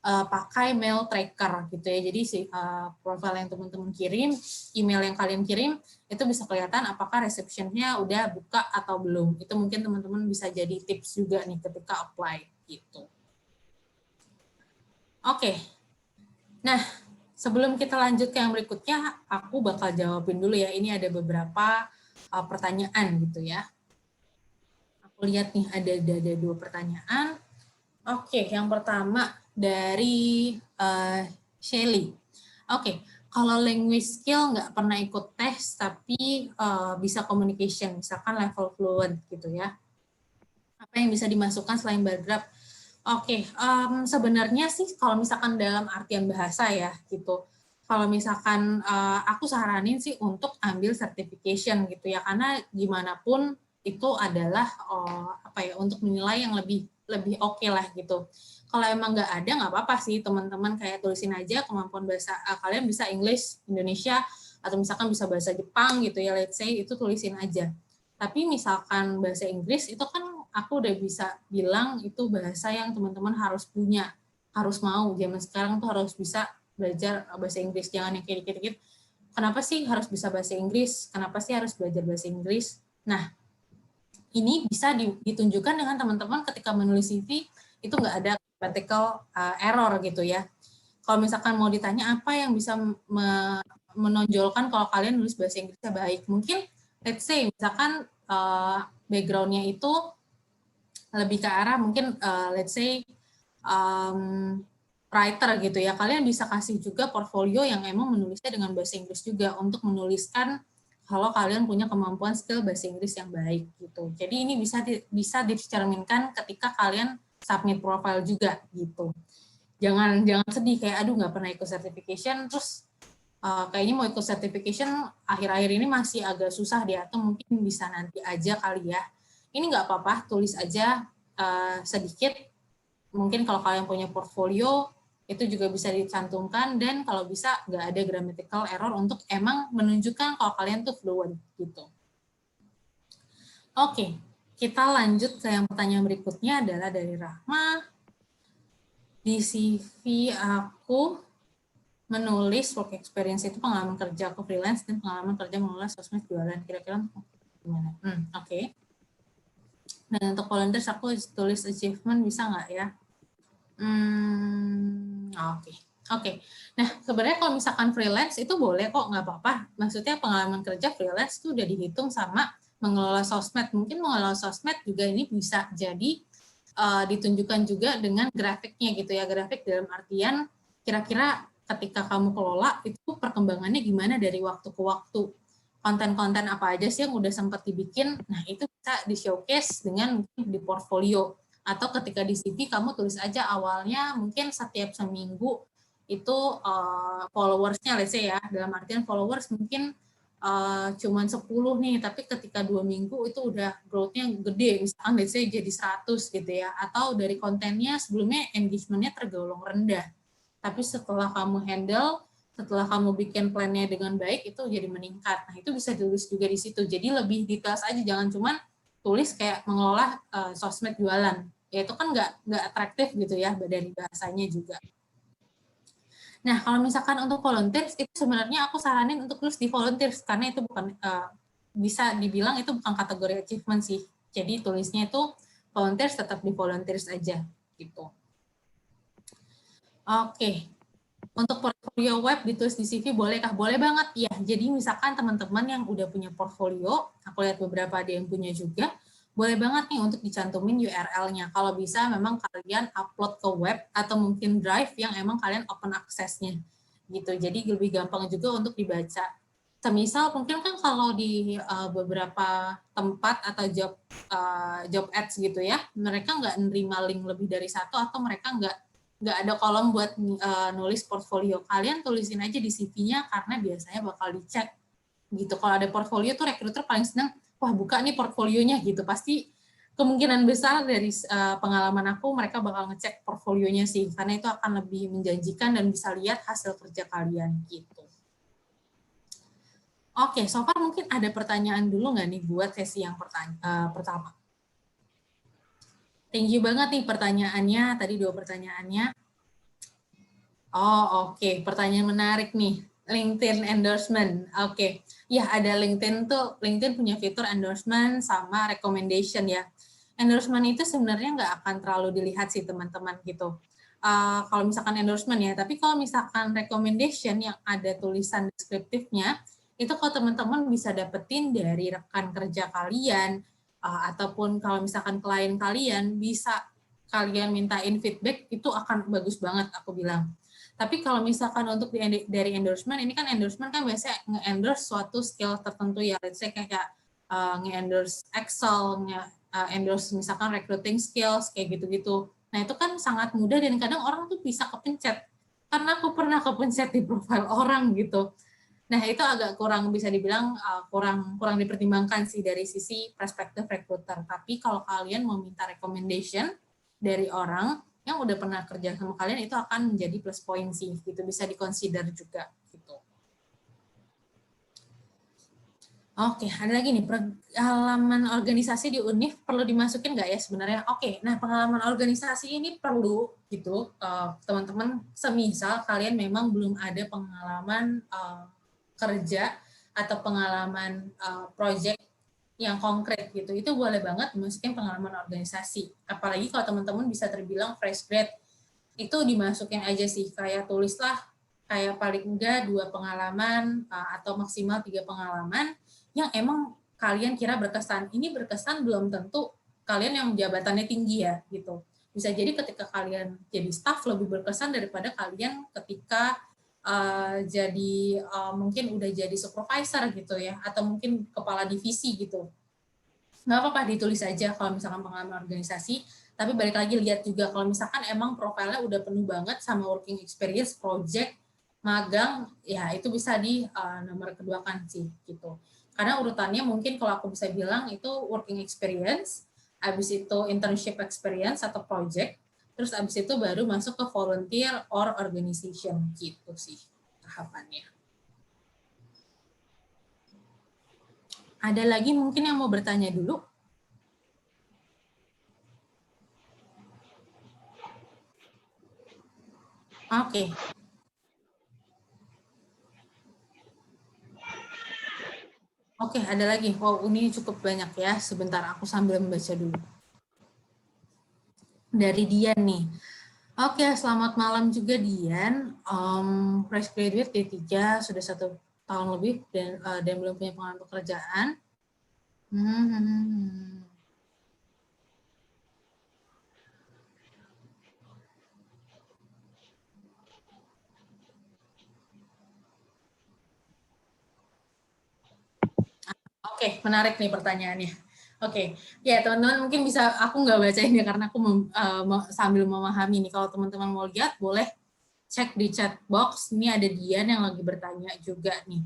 pakai mail tracker gitu ya. Jadi si profile yang teman-teman kirim, email yang kalian kirim, itu bisa kelihatan apakah reception-nya udah buka atau belum. Itu mungkin teman-teman bisa jadi tips juga nih ketika apply gitu. Oke, nah sebelum kita lanjut ke yang berikutnya, aku bakal jawabin dulu ya. Ini ada beberapa pertanyaan gitu ya. Aku lihat nih ada 2 pertanyaan. Oke, yang pertama dari Shelly. Oke, kalau language skill nggak pernah ikut tes, tapi bisa communication, misalkan level fluent gitu ya. Apa yang bisa dimasukkan selain bar graph? Oke, sebenarnya sih kalau misalkan dalam artian bahasa ya gitu, kalau misalkan aku saranin sih untuk ambil certification gitu ya, karena gimana pun itu adalah apa ya, untuk menilai yang lebih lebih oke lah gitu. Kalau emang nggak ada nggak apa-apa sih teman-teman, kayak tulisin aja kemampuan bahasa kalian bisa English Indonesia atau misalkan bisa bahasa Jepang gitu ya, let's say itu tulisin aja. Tapi misalkan bahasa Inggris itu kan aku udah bisa bilang itu bahasa yang teman-teman harus punya, harus mau. Zaman sekarang tuh harus bisa belajar bahasa Inggris, jangan yang kayak dikit-dikit. Kenapa sih harus bisa bahasa Inggris? Kenapa sih harus belajar bahasa Inggris? Nah, ini bisa ditunjukkan dengan teman-teman ketika menulis CV, itu nggak ada grammatical error gitu ya. Kalau misalkan mau ditanya apa yang bisa menonjolkan kalau kalian nulis bahasa Inggrisnya baik, mungkin let's say misalkan background-nya itu lebih ke arah mungkin let's say writer gitu ya, kalian bisa kasih juga portfolio yang emang menulisnya dengan bahasa Inggris juga untuk menuliskan kalau kalian punya kemampuan skill bahasa Inggris yang baik gitu. Jadi ini bisa dicerminkan ketika kalian submit profile juga gitu. Jangan sedih kayak aduh nggak pernah ikut certification terus kayaknya mau ikut certification akhir-akhir ini masih agak susah dia, atau mungkin bisa nanti aja kali ya. Ini nggak apa-apa, tulis aja sedikit. Mungkin kalau kalian punya portfolio, itu juga bisa dicantumkan, dan kalau bisa nggak ada grammatical error untuk emang menunjukkan kalau kalian tuh fluent gitu. Oke, kita lanjut ke yang pertanyaan berikutnya adalah dari Rahma. Di CV aku menulis work experience itu pengalaman kerja aku freelance dan pengalaman kerja mengelola sosmed jualan, kira-kira gimana? Oke. Dan untuk volunteers aku tulis achievement bisa nggak ya? Oke. Nah sebenarnya kalau misalkan freelance itu boleh kok, nggak apa-apa. Maksudnya pengalaman kerja freelance itu udah dihitung sama mengelola sosmed. Mungkin mengelola sosmed juga ini bisa jadi ditunjukkan juga dengan grafiknya gitu ya. Grafik dalam artian kira-kira ketika kamu kelola itu perkembangannya gimana dari waktu ke waktu, konten-konten apa aja sih yang udah sempat dibikin. Nah itu bisa di showcase dengan mungkin di portfolio, atau ketika di CV kamu tulis aja awalnya mungkin setiap seminggu itu followersnya let's say ya, dalam artian followers mungkin cuman 10 nih, tapi ketika 2 minggu itu udah growth-nya gede, misalkan let's say jadi 100 gitu ya, atau dari kontennya sebelumnya engagement-nya tergolong rendah, tapi setelah kamu handle, setelah kamu bikin plan-nya dengan baik, itu jadi meningkat. Nah itu bisa ditulis juga di situ, jadi lebih detail aja, jangan cuman tulis kayak mengelola sosmed jualan, ya itu kan nggak atraktif gitu ya dari bahasanya juga. Nah, kalau misalkan untuk volunteers, itu sebenarnya aku saranin untuk terus di volunteers, karena itu bukan, bisa dibilang itu bukan kategori achievement sih. Jadi tulisnya itu volunteers, tetap di volunteers aja, gitu. Oke, untuk portfolio web ditulis di CV bolehkah? Boleh banget, ya. Jadi misalkan teman-teman yang udah punya portfolio, aku lihat beberapa ada yang punya juga, boleh banget nih untuk dicantumin URL-nya. Kalau bisa memang kalian upload ke web atau mungkin drive yang emang kalian open access-nya gitu. Jadi lebih gampang juga untuk dibaca. Semisal mungkin kan kalau di beberapa tempat atau job ads gitu ya, mereka nggak nerima link lebih dari satu, atau mereka nggak ada kolom buat nulis portfolio. Kalian tulisin aja di CV-nya karena biasanya bakal dicek gitu. Kalau ada portfolio tuh recruiter paling senang, wah buka nih portfolionya gitu. Pasti kemungkinan besar dari pengalaman aku mereka bakal ngecek portfolionya sih, karena itu akan lebih menjanjikan dan bisa lihat hasil kerja kalian gitu. Oke, so far mungkin ada pertanyaan dulu nggak nih buat sesi yang pertama? Thank you banget nih pertanyaannya, tadi 2 pertanyaannya. Oh oke, pertanyaan menarik nih. LinkedIn endorsement. Oke. Ya, ada LinkedIn tuh, LinkedIn punya fitur endorsement sama recommendation ya. Endorsement itu sebenarnya nggak akan terlalu dilihat sih teman-teman gitu. kalau misalkan endorsement ya, tapi kalau misalkan recommendation yang ada tulisan deskriptifnya, itu kalau teman-teman bisa dapetin dari rekan kerja kalian, ataupun kalau misalkan klien kalian, bisa kalian mintain feedback, itu akan bagus banget aku bilang. Tapi kalau misalkan untuk dari endorsement, ini kan endorsement kan biasanya nge-endorse suatu skill tertentu ya, let's say kayak nge-endorse Excel, nge-endorse misalkan recruiting skills, kayak gitu-gitu. Nah, itu kan sangat mudah dan kadang orang tuh bisa kepencet. Karena aku pernah kepencet di profil orang gitu. Nah, itu agak kurang bisa dibilang kurang dipertimbangkan sih dari sisi perspektif recruiter. Tapi kalau kalian mau minta recommendation dari orang yang udah pernah kerja sama kalian, itu akan menjadi plus point sih, gitu. Bisa dikonsider juga gitu. Oke, ada lagi nih, pengalaman organisasi di UNIF perlu dimasukin nggak ya sebenarnya? Oke, nah pengalaman organisasi ini perlu gitu, teman-teman, semisal kalian memang belum ada pengalaman kerja atau pengalaman project yang konkret gitu, itu boleh banget dimasukin pengalaman organisasi. Apalagi kalau teman-teman bisa terbilang fresh grade, itu dimasukin aja sih, kayak tulislah kayak paling enggak 2 pengalaman atau maksimal 3 pengalaman yang emang kalian kira berkesan. Ini berkesan belum tentu kalian yang jabatannya tinggi ya gitu. Bisa jadi ketika kalian jadi staff lebih berkesan daripada kalian ketika jadi mungkin udah jadi supervisor gitu ya, atau mungkin kepala divisi gitu. Nggak apa-apa ditulis aja kalau misalkan pengalaman organisasi, tapi balik lagi lihat juga kalau misalkan emang profilnya udah penuh banget sama working experience, project, magang, ya itu bisa di nomor keduakan sih gitu. Karena urutannya mungkin kalau aku bisa bilang itu working experience, habis itu internship experience atau project, terus habis itu baru masuk ke volunteer or organization gitu sih tahapannya. Ada lagi mungkin yang mau bertanya dulu? Oke. Oke, ada lagi. Wow, ini cukup banyak ya. Sebentar, aku sambil membaca dulu. Dari Dian nih. Oke, selamat malam juga Dian. Fresh graduate D3, sudah 1 tahun lebih dan belum punya pengalaman pekerjaan. Oke, menarik nih pertanyaannya. Oke, ya teman-teman mungkin bisa, aku nggak baca ini karena aku sambil memahami nih. Kalau teman-teman mau lihat, boleh cek di chat box. Ini ada Dian yang lagi bertanya juga nih.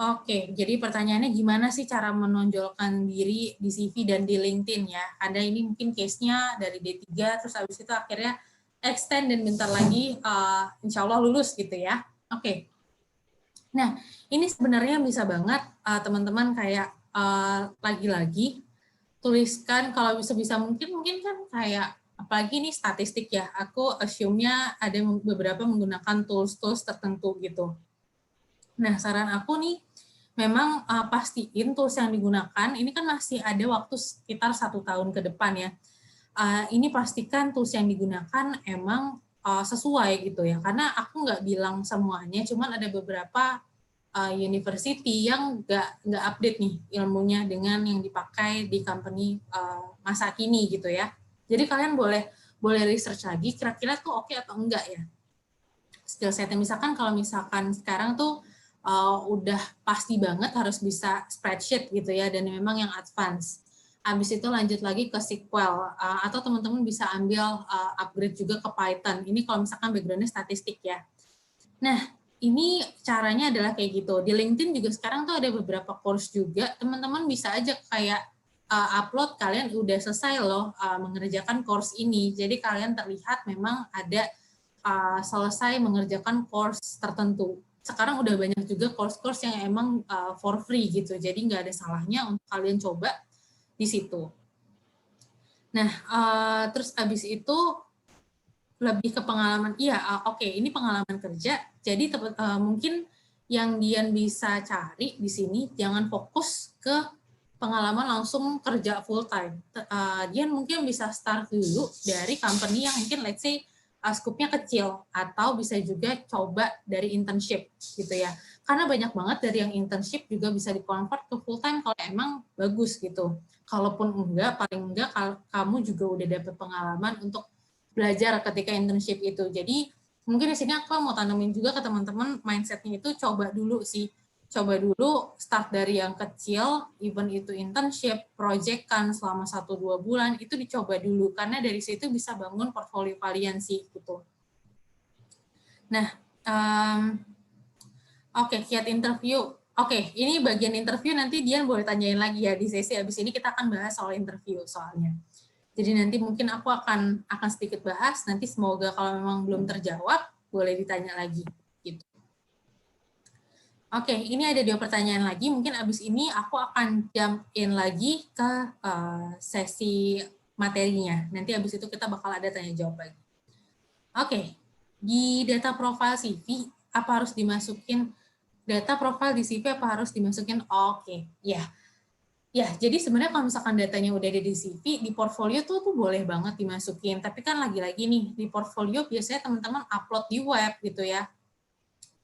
Oke, jadi pertanyaannya gimana sih cara menonjolkan diri di CV dan di LinkedIn ya? Ada ini mungkin case-nya dari D3, terus habis itu akhirnya extend dan bentar lagi insya Allah lulus gitu ya. Oke. Nah, ini sebenarnya bisa banget teman-teman kayak lagi-lagi tuliskan kalau bisa mungkin kan kayak apalagi ini statistik ya. Aku assume-nya ada beberapa menggunakan tools-tools tertentu gitu. Nah, saran aku nih memang pastiin tools yang digunakan ini kan masih ada waktu sekitar 1 tahun ke depan ya. Ini pastikan tools yang digunakan emang sesuai gitu ya, karena aku nggak bilang semuanya, cuman ada beberapa university yang nggak update nih ilmunya dengan yang dipakai di company masa kini gitu ya. Jadi kalian boleh research lagi kira-kira tuh oke atau enggak ya skill setnya. Misalkan kalau misalkan sekarang tuh udah pasti banget harus bisa spreadsheet gitu ya, dan memang yang advance. Habis itu lanjut lagi ke SQL, atau teman-teman bisa ambil upgrade juga ke Python. Ini kalau misalkan background-nya statistik ya. Nah, ini caranya adalah kayak gitu. Di LinkedIn juga sekarang tuh ada beberapa course juga. Teman-teman bisa aja kayak upload kalian udah selesai loh mengerjakan course ini. Jadi kalian terlihat memang ada selesai mengerjakan course tertentu. Sekarang udah banyak juga course-course yang emang for free gitu. Jadi nggak ada salahnya untuk kalian coba di situ. Nah, terus abis itu lebih ke pengalaman. Iya, oke, ini pengalaman kerja. Jadi mungkin yang Dian bisa cari di sini jangan fokus ke pengalaman langsung kerja full time. Dian mungkin bisa start dulu dari company yang mungkin let's say skupnya kecil, atau bisa juga coba dari internship gitu ya. Karena banyak banget dari yang internship juga bisa di-convert ke full time kalau emang bagus gitu. Kalaupun enggak, paling enggak kamu juga udah dapet pengalaman untuk belajar ketika internship itu. Jadi mungkin di sini aku mau tanamin juga ke teman-teman mindsetnya itu coba dulu sih. Coba dulu start dari yang kecil, even itu internship, project kan selama 1-2 bulan, itu dicoba dulu. Karena dari situ bisa bangun portfolio kalian sih gitu. Nah, oke, kiat interview. Oke, ini bagian interview nanti Dian boleh tanyain lagi ya di sesi habis ini kita akan bahas soal interview soalnya. Jadi nanti mungkin aku akan sedikit bahas, nanti semoga kalau memang belum terjawab, boleh ditanya lagi. Gitu. Oke, ini ada 2 pertanyaan lagi, mungkin abis ini aku akan jump in lagi ke sesi materinya. Nanti abis itu kita bakal ada tanya jawab lagi. Oke, di data profile CV, apa harus dimasukin data profile di CV apa harus dimasukin? Oke, ya. Ya, jadi sebenarnya kalau misalkan datanya udah ada di CV, di portfolio tuh boleh banget dimasukin. Tapi kan lagi-lagi nih, di portfolio biasanya teman-teman upload di web gitu ya.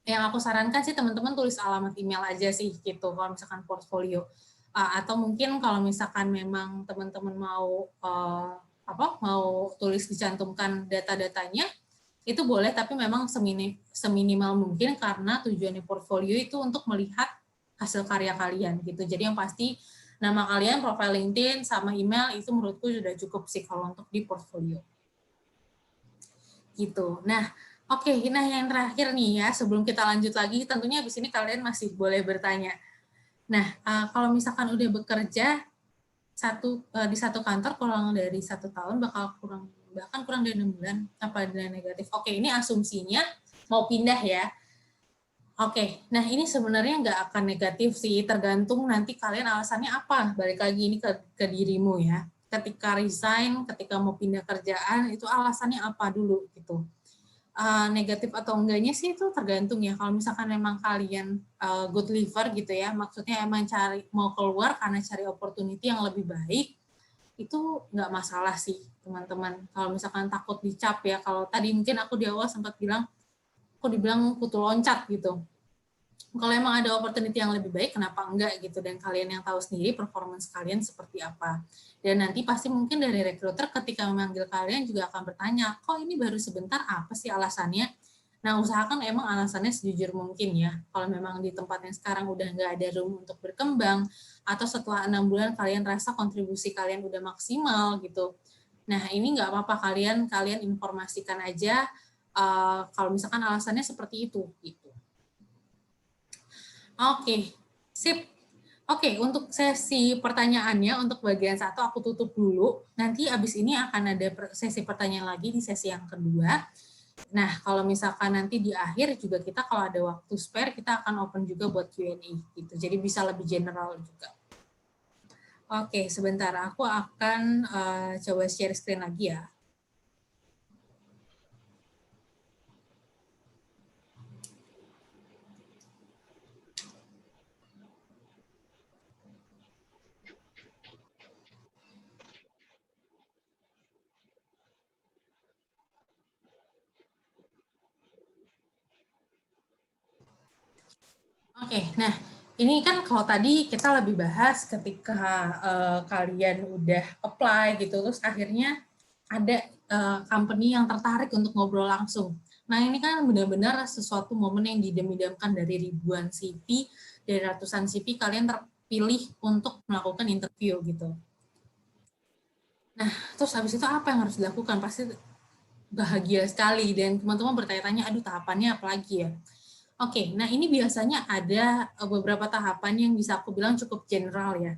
Yang aku sarankan sih teman-teman tulis alamat email aja sih gitu kalau misalkan portfolio. Atau mungkin kalau misalkan memang teman-teman mau mau tulis dicantumkan data-datanya, itu boleh tapi memang seminimal mungkin karena tujuannya portfolio itu untuk melihat hasil karya kalian gitu. Jadi yang pasti nama kalian, profile LinkedIn, sama email itu menurutku sudah cukup sih kalau untuk di portfolio. Gitu. Nah, oke, nah yang terakhir nih ya, sebelum kita lanjut lagi, tentunya habis ini kalian masih boleh bertanya. Nah, kalau misalkan udah bekerja di satu kantor kurang dari 1 tahun, bahkan kurang dari 6 bulan, apa ada negatif? Oke, ini asumsinya mau pindah ya. Oke, nah ini sebenarnya nggak akan negatif sih, tergantung nanti kalian alasannya apa. Balik lagi ini ke dirimu ya. Ketika resign, ketika mau pindah kerjaan, itu alasannya apa dulu gitu. Negatif atau enggaknya sih itu tergantung ya. Kalau misalkan memang kalian good liver gitu ya, maksudnya emang mau keluar karena cari opportunity yang lebih baik, itu nggak masalah sih teman-teman. Kalau misalkan takut dicap ya, kalau tadi mungkin aku di awal sempat bilang, aku dibilang kutu loncat gitu. Kalau emang ada opportunity yang lebih baik, kenapa enggak gitu, dan kalian yang tahu sendiri performance kalian seperti apa. Dan nanti pasti mungkin dari recruiter ketika memanggil kalian juga akan bertanya, kok ini baru sebentar, apa sih alasannya? Nah, usahakan emang alasannya sejujur mungkin ya. Kalau memang di tempat yang sekarang udah nggak ada room untuk berkembang, atau setelah 6 bulan kalian rasa kontribusi kalian udah maksimal gitu. Nah, ini nggak apa-apa, kalian informasikan aja kalau misalkan alasannya seperti itu gitu. Oke, sip. Oke, untuk sesi pertanyaannya, untuk bagian 1 aku tutup dulu. Nanti abis ini akan ada sesi pertanyaan lagi di sesi yang kedua. Nah, kalau misalkan nanti di akhir juga kita kalau ada waktu spare, kita akan open juga buat Q&A gitu. Jadi bisa lebih general juga. Oke, sebentar. Aku akan coba share screen lagi ya. Oke, nah ini kan kalau tadi kita lebih bahas ketika kalian udah apply gitu, terus akhirnya ada company yang tertarik untuk ngobrol langsung. Nah ini kan benar-benar sesuatu momen yang didam-idamkan dari ribuan CV, dari ratusan CV kalian terpilih untuk melakukan interview gitu. Nah terus habis itu apa yang harus dilakukan? Pasti bahagia sekali dan teman-teman bertanya-tanya, aduh tahapannya apa lagi ya? Oke, nah ini biasanya ada beberapa tahapan yang bisa aku bilang cukup general ya.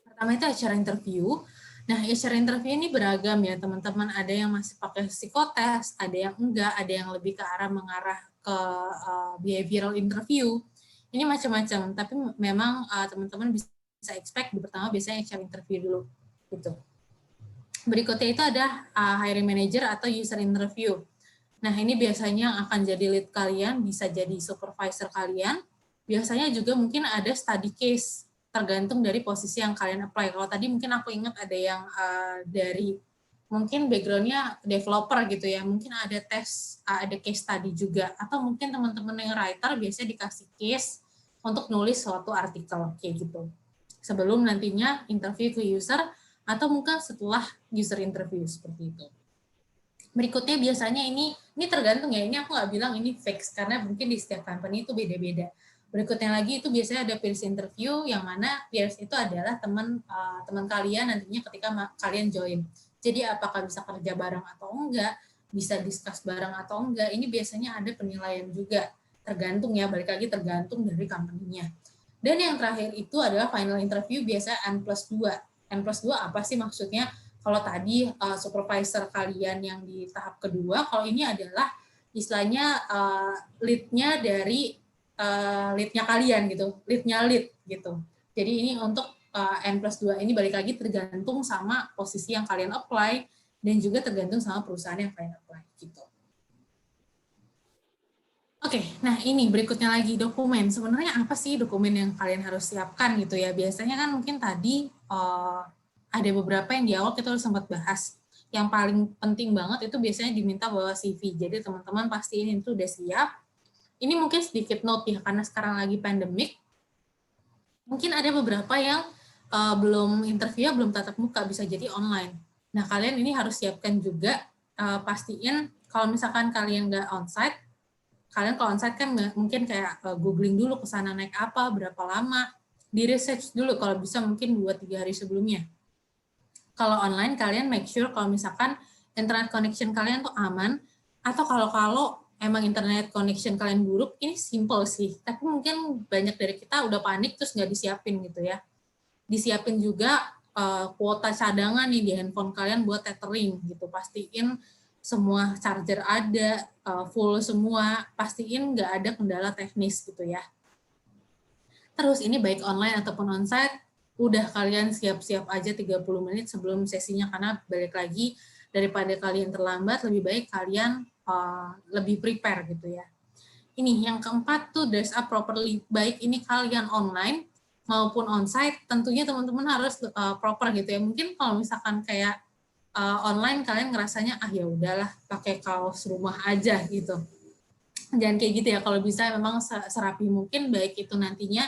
Pertama itu acara interview. Nah, acara interview ini beragam ya teman-teman. Ada yang masih pakai psikotes, ada yang enggak, ada yang lebih ke arah mengarah ke behavioral interview. Ini macam-macam, tapi memang teman-teman bisa expect di pertama biasanya acara interview dulu. Gitu. Berikutnya itu ada hiring manager atau user interview. Nah, ini biasanya akan jadi lead kalian, bisa jadi supervisor kalian. Biasanya juga mungkin ada study case, tergantung dari posisi yang kalian apply. Kalau tadi mungkin aku ingat ada yang dari mungkin background-nya developer gitu ya, mungkin ada tes, ada case study juga, atau mungkin teman-teman yang writer biasanya dikasih case untuk nulis suatu artikel kayak gitu. Sebelum nantinya interview ke user atau mungkin setelah user interview seperti itu. Berikutnya biasanya ini tergantung ya, ini aku nggak bilang ini fix karena mungkin di setiap company itu beda-beda. Berikutnya lagi itu biasanya ada peers interview yang mana peers itu adalah teman kalian nantinya ketika kalian join. Jadi apakah bisa kerja bareng atau enggak, bisa discuss bareng atau enggak, ini biasanya ada penilaian juga. Tergantung ya, balik lagi tergantung dari company-nya. Dan yang terakhir itu adalah final interview biasa N+2. N+2 apa sih maksudnya? Kalau tadi supervisor kalian yang di tahap kedua, kalau ini adalah istilahnya lead-nya dari lead-nya kalian gitu, lead-nya lead gitu. Jadi ini untuk N+2 ini balik lagi tergantung sama posisi yang kalian apply dan juga tergantung sama perusahaan yang kalian apply gitu. Oke, nah ini berikutnya lagi dokumen. Sebenarnya apa sih dokumen yang kalian harus siapkan gitu ya? Biasanya kan mungkin tadi ada beberapa yang di awal kita udah sempat bahas. Yang paling penting banget itu biasanya diminta bawa CV. Jadi teman-teman pastiin itu udah siap. Ini mungkin sedikit note ya, karena sekarang lagi pandemik. Mungkin ada beberapa yang belum interview, belum tatap muka, bisa jadi online. Nah, kalian ini harus siapkan juga, pastiin kalau misalkan kalian nggak onsite, kalian kalau onsite kan mungkin kayak googling dulu ke sana naik apa, berapa lama, di research dulu kalau bisa mungkin 2-3 hari sebelumnya. Kalau online kalian make sure kalau misalkan internet connection kalian tuh aman, atau kalau emang internet connection kalian buruk, ini simple sih, tapi mungkin banyak dari kita udah panik terus nggak disiapin gitu ya. Disiapin juga kuota cadangan nih di handphone kalian buat tethering gitu, pastiin semua charger ada, full semua, pastiin nggak ada kendala teknis gitu ya. Terus ini baik online ataupun onsite, udah kalian siap-siap aja 30 menit sebelum sesinya, karena balik lagi daripada kalian terlambat, lebih baik kalian lebih prepare gitu ya. Ini yang keempat tuh dress up properly, baik ini kalian online maupun onsite, tentunya teman-teman harus proper gitu ya. Mungkin kalau misalkan kayak online kalian ngerasanya ya udahlah pakai kaos rumah aja gitu. Jangan kayak gitu ya, kalau bisa memang serapi mungkin, baik itu nantinya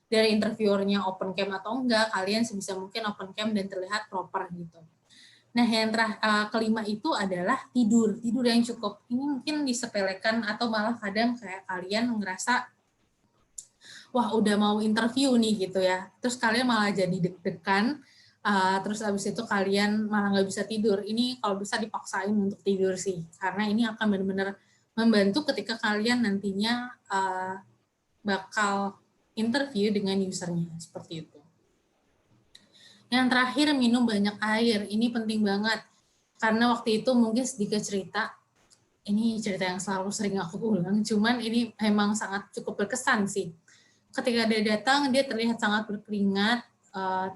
dari interviewernya open cam atau enggak, kalian sebisa mungkin open cam dan terlihat proper gitu. Nah, yang kelima itu adalah tidur yang cukup. Ini mungkin disepelekan atau malah kadang kayak kalian ngerasa wah udah mau interview nih gitu ya, terus kalian malah jadi deg-degan, terus habis itu kalian malah nggak bisa tidur. Ini kalau bisa dipaksain untuk tidur sih, karena ini akan benar-benar membantu ketika kalian nantinya bakal interview dengan usernya, seperti itu. Yang terakhir, minum banyak air. Ini penting banget, karena waktu itu mungkin sedikit cerita, ini cerita yang selalu sering aku ulang, cuman ini memang sangat cukup berkesan sih. Ketika dia datang, dia terlihat sangat berkeringat,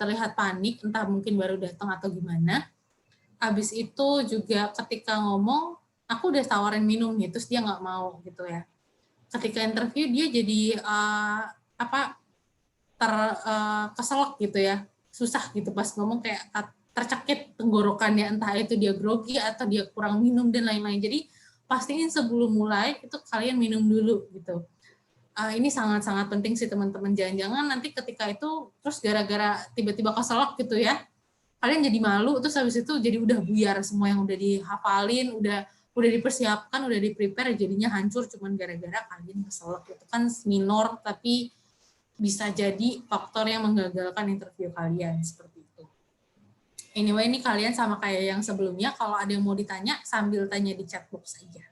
terlihat panik, entah mungkin baru datang atau gimana. Habis itu juga ketika ngomong, aku udah tawarin minum nih, terus dia nggak mau gitu ya. Ketika interview dia jadi keselak gitu ya, susah gitu pas ngomong, kayak tercekit tenggorokannya, entah itu dia grogi atau dia kurang minum dan lain-lain. Jadi pastiin sebelum mulai itu kalian minum dulu gitu. Ini sangat-sangat penting sih teman-teman. Jangan-jangan nanti ketika itu terus gara-gara tiba-tiba keselak gitu ya, kalian jadi malu, terus habis itu jadi udah buyar semua yang udah dihafalin, udah dipersiapkan, udah di-prepare, jadinya hancur cuman gara-gara kalian keselak. Itu kan minor, tapi bisa jadi faktor yang menggagalkan interview kalian, seperti itu. Anyway, ini kalian sama kayak yang sebelumnya, kalau ada yang mau ditanya, sambil tanya di chat box aja.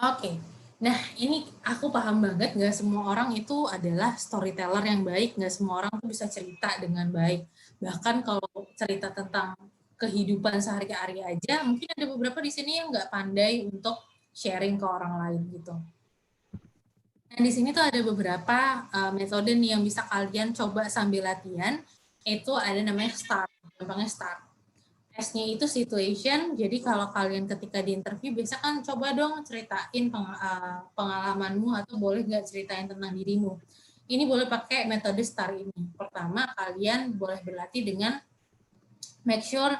Oke. Nah, ini aku paham banget, nggak semua orang itu adalah storyteller yang baik, nggak semua orang tuh bisa cerita dengan baik. Bahkan kalau cerita tentang kehidupan sehari-hari aja, mungkin ada beberapa di sini yang nggak pandai untuk sharing ke orang lain gitu. Nah, di sini tuh ada beberapa metode nih yang bisa kalian coba sambil latihan, itu ada namanya STAR, gampangnya STAR. S-nya itu situation, jadi kalau kalian ketika di interview, biasa kan coba dong ceritain pengalamanmu, atau boleh nggak ceritain tentang dirimu. Ini boleh pakai metode STAR ini. Pertama, kalian boleh berlatih dengan make sure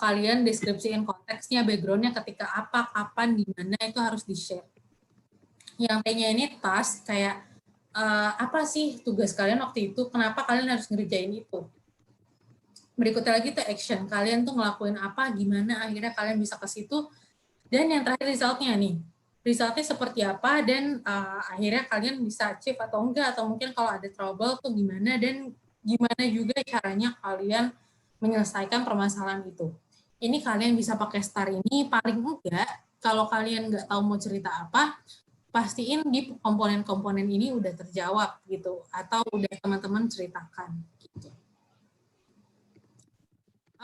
kalian deskripsiin konteksnya, background-nya ketika apa, kapan, di mana itu harus di-share. Yang T-nya ini task, kayak apa sih tugas kalian waktu itu, kenapa kalian harus ngerjain itu. Berikutnya lagi tuh action, kalian tuh ngelakuin apa, gimana akhirnya kalian bisa ke situ. Dan yang terakhir result-nya nih, result-nya seperti apa, dan akhirnya kalian bisa achieve atau enggak, atau mungkin kalau ada trouble tuh gimana, dan gimana juga caranya kalian menyelesaikan permasalahan itu. Ini kalian bisa pakai STAR ini, paling enggak, kalau kalian nggak tahu mau cerita apa, pastiin di komponen-komponen ini udah terjawab gitu, atau udah teman-teman ceritakan. Gitu.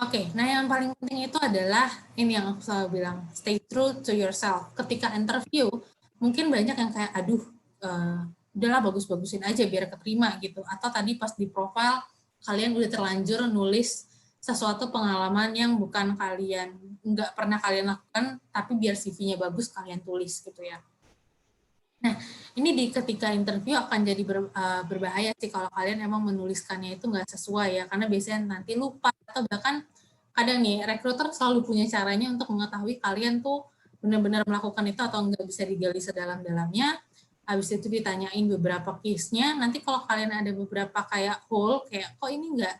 Oke, nah yang paling penting itu adalah, ini yang aku selalu bilang, stay true to yourself. Ketika interview, mungkin banyak yang kayak, aduh, udahlah bagus-bagusin aja biar keterima gitu. Atau tadi pas di profile, kalian udah terlanjur nulis sesuatu pengalaman yang bukan kalian, nggak pernah kalian lakukan, tapi biar CV-nya bagus kalian tulis gitu ya. Nah, ini di ketika interview akan jadi berbahaya sih kalau kalian emang menuliskannya itu nggak sesuai ya, karena biasanya nanti lupa, atau bahkan kadang nih, rekruter selalu punya caranya untuk mengetahui kalian tuh benar-benar melakukan itu atau nggak, bisa digali sedalam-dalamnya, habis itu ditanyain beberapa case-nya, nanti kalau kalian ada beberapa kayak hole, kayak kok ini nggak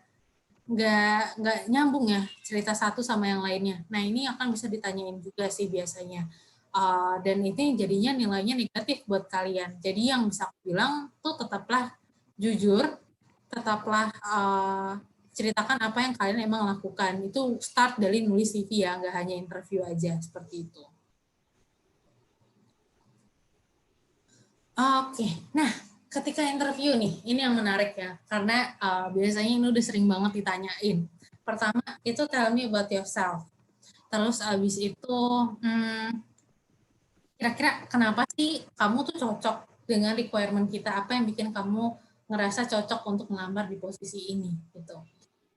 nyambung ya cerita satu sama yang lainnya. Nah, ini akan bisa ditanyain juga sih biasanya. Dan itu jadinya nilainya negatif buat kalian. Jadi yang bisa aku bilang tuh tetaplah jujur, tetaplah ceritakan apa yang kalian emang lakukan. Itu start dari nulis CV ya, nggak hanya interview aja, seperti itu. Oke, nah ketika interview nih, ini yang menarik ya, karena biasanya ini udah sering banget ditanyain. Pertama, itu tell me about yourself. Terus abis itu, kira-kira kenapa sih kamu tuh cocok dengan requirement kita, apa yang bikin kamu ngerasa cocok untuk melamar di posisi ini gitu.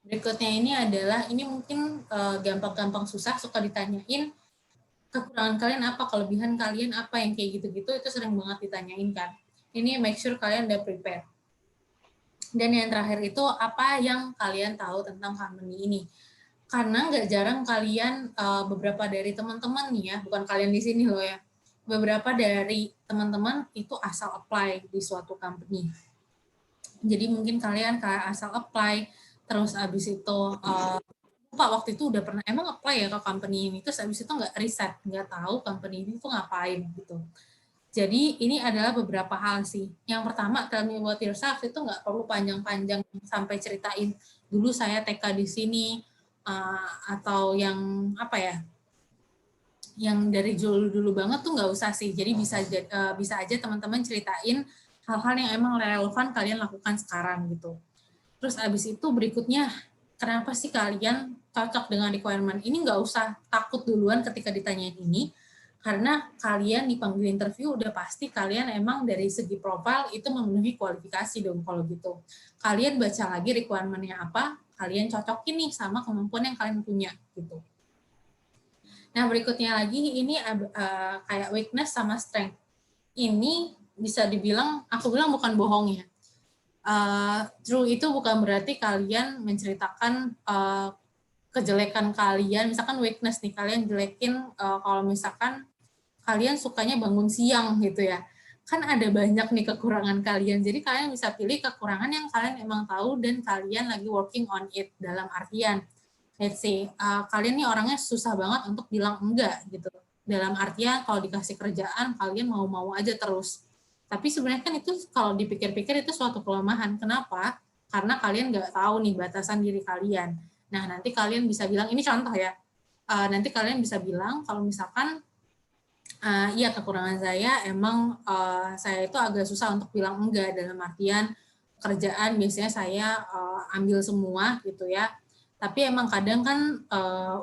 Berikutnya ini adalah, ini mungkin gampang-gampang susah, suka ditanyain kekurangan kalian apa, kelebihan kalian apa, yang kayak gitu-gitu itu sering banget ditanyain kan. Ini make sure kalian udah prepare. Dan yang terakhir itu, apa yang kalian tahu tentang company ini. Karena nggak jarang kalian, beberapa dari teman-teman nih ya, bukan kalian di sini loh ya, beberapa dari teman-teman itu asal apply di suatu company. Jadi mungkin kalian kayak asal apply, terus abis itu lupa waktu itu udah pernah emang apply ya ke company ini, terus abis itu nggak riset, nggak tahu company ini tuh ngapain gitu. Jadi ini adalah beberapa hal sih. Yang pertama, tell me about yourself, itu nggak perlu panjang-panjang sampai ceritain dulu saya TK di sini, atau yang apa ya, yang dari dulu banget tuh nggak usah sih. Jadi bisa aja teman-teman ceritain hal-hal yang emang relevan kalian lakukan sekarang gitu. Terus abis itu berikutnya, kenapa sih kalian cocok dengan requirement ini? Nggak usah takut duluan ketika ditanyain ini, karena kalian dipanggil interview udah pasti kalian emang dari segi profile itu memenuhi kualifikasi dong. Kalau gitu kalian baca lagi requirement-nya apa, kalian cocokin nih sama kemampuan yang kalian punya gitu. Nah, berikutnya lagi ini kayak weakness sama strength. Ini bisa dibilang, aku bilang bukan bohong ya. True itu bukan berarti kalian menceritakan kejelekan kalian, misalkan weakness nih, kalian jelekin kalau misalkan kalian sukanya bangun siang gitu ya. Kan ada banyak nih kekurangan kalian, jadi kalian bisa pilih kekurangan yang kalian emang tahu dan kalian lagi working on it, dalam artian let's say, kalian nih orangnya susah banget untuk bilang enggak gitu. Dalam artian kalau dikasih kerjaan, kalian mau-mau aja terus. Tapi sebenarnya kan itu kalau dipikir-pikir itu suatu kelemahan. Kenapa? Karena kalian nggak tahu nih batasan diri kalian. Nah, nanti kalian bisa bilang, ini contoh ya, nanti kalian bisa bilang kalau misalkan, iya kekurangan saya emang saya itu agak susah untuk bilang enggak, dalam artian kerjaan biasanya saya ambil semua gitu ya, tapi emang kadang kan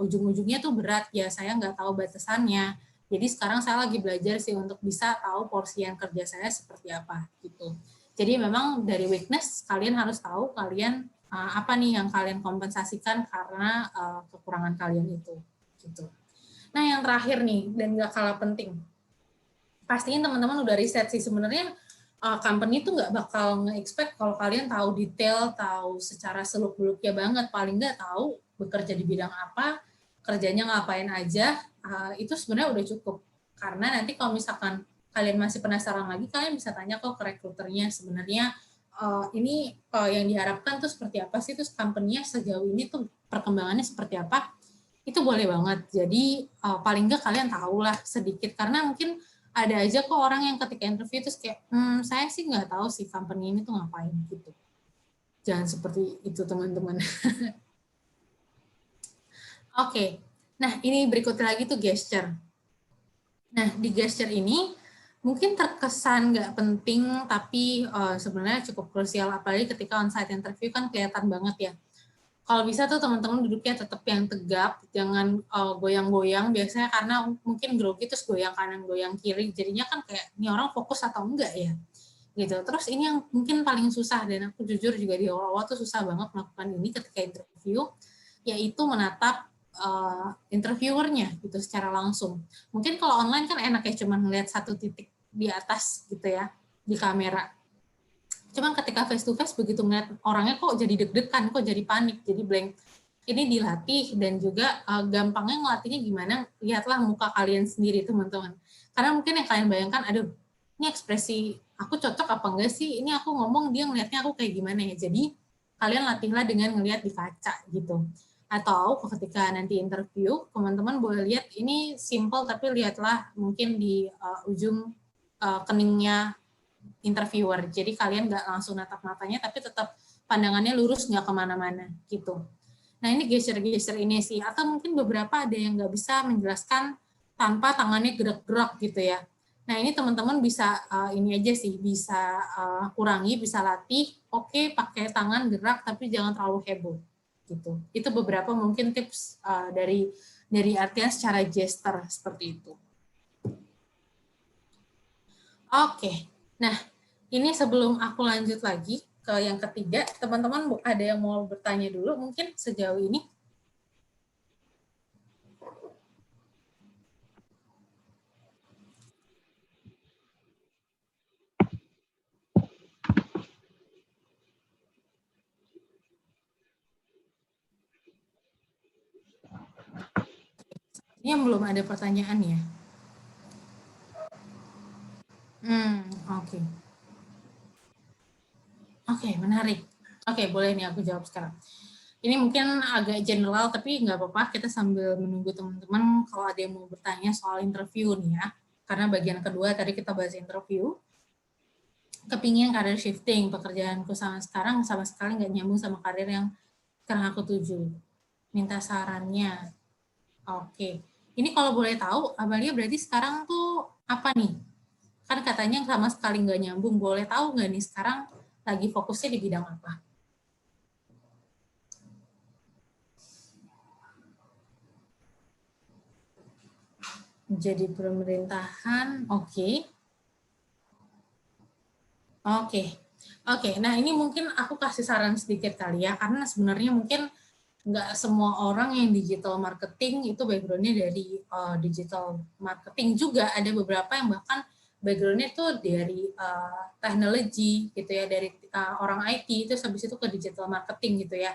ujung-ujungnya tuh berat ya, saya nggak tahu batasannya. Jadi sekarang saya lagi belajar sih untuk bisa tahu porsian kerja saya seperti apa gitu. Jadi memang dari weakness kalian harus tahu kalian apa nih yang kalian kompensasikan karena kekurangan kalian itu gitu. Nah yang terakhir nih dan nggak kalah penting, pastiin teman-teman udah riset sih sebenarnya. Company itu nggak bakal nge-expect kalau kalian tahu detail, tahu secara seluk-beluknya banget, paling nggak tahu bekerja di bidang apa, kerjanya ngapain aja, itu sebenarnya udah cukup. Karena nanti kalau misalkan kalian masih penasaran lagi, kalian bisa tanya kok ke rekruternya sebenarnya ini yang diharapkan tuh seperti apa sih, terus company-nya sejauh ini tuh perkembangannya seperti apa, itu boleh banget. Jadi paling nggak kalian tahu lah sedikit, karena mungkin ada aja kok orang yang ketika interview terus kayak, saya sih nggak tahu sih company ini tuh ngapain gitu. Jangan seperti itu teman-teman. Oke, nah ini berikutnya lagi tuh gesture. Nah di gesture ini mungkin terkesan nggak penting, tapi sebenarnya cukup krusial, apalagi ketika on-site interview kan kelihatan banget ya. Kalau bisa tuh teman-teman duduknya tetap yang tegap, jangan goyang-goyang, biasanya karena mungkin grogi terus goyang kanan, goyang kiri, jadinya kan kayak, ini orang fokus atau enggak ya? Gitu. Terus ini yang mungkin paling susah, dan aku jujur juga di awal-awal tuh susah banget melakukan ini ketika interview, yaitu menatap interviewernya gitu secara langsung. Mungkin kalau online kan enak ya, cuma ngeliat satu titik di atas gitu ya, di kamera. Cuman ketika face to face begitu ngeliat orangnya kok jadi deg-degan, kok jadi panik, jadi blank. Ini dilatih, dan juga gampangnya ngelatihnya gimana, lihatlah muka kalian sendiri teman-teman. Karena mungkin yang kalian bayangkan, aduh ini ekspresi aku cocok apa enggak sih, ini aku ngomong dia ngelihatnya aku kayak gimana ya. Jadi kalian latihlah dengan ngelihat di kaca gitu. Atau ketika nanti interview, teman-teman boleh lihat, ini simple tapi lihatlah mungkin di ujung keningnya interviewer. Jadi kalian nggak langsung natap matanya, tapi tetap pandangannya lurus, nggak kemana-mana gitu. Nah ini gesture-gesture ini sih, atau mungkin beberapa ada yang nggak bisa menjelaskan tanpa tangannya gerak-gerak gitu ya. Nah ini teman-teman bisa ini aja sih, bisa kurangi, bisa latih. Oke, pakai tangan gerak, tapi jangan terlalu heboh gitu. Itu beberapa mungkin tips dari artian secara gesture seperti itu. Oke, nah ini sebelum aku lanjut lagi ke yang ketiga, teman-teman ada yang mau bertanya dulu mungkin sejauh ini? Ini belum ada pertanyaan ya? Oke. Oke, menarik. Oke, boleh nih aku jawab sekarang. Ini mungkin agak general, tapi nggak apa-apa, kita sambil menunggu teman-teman kalau ada yang mau bertanya soal interview nih ya. Karena bagian kedua tadi kita bahas interview, kepingin karir shifting, pekerjaanku sama sekarang sama sekali nggak nyambung sama karir yang sekarang aku tuju. Minta sarannya. Oke. Ini kalau boleh tahu, Amalia berarti sekarang tuh apa nih? Kan katanya sama sekali nggak nyambung. Boleh tahu nggak nih sekarang lagi fokusnya di bidang apa? Jadi pemerintahan, oke. Oke. Nah ini mungkin aku kasih saran sedikit kali ya, karena sebenarnya mungkin nggak semua orang yang digital marketing itu background-nya dari digital marketing juga. Ada beberapa yang bahkan background-nya itu dari teknologi gitu ya, dari orang IT, terus habis itu ke digital marketing gitu ya.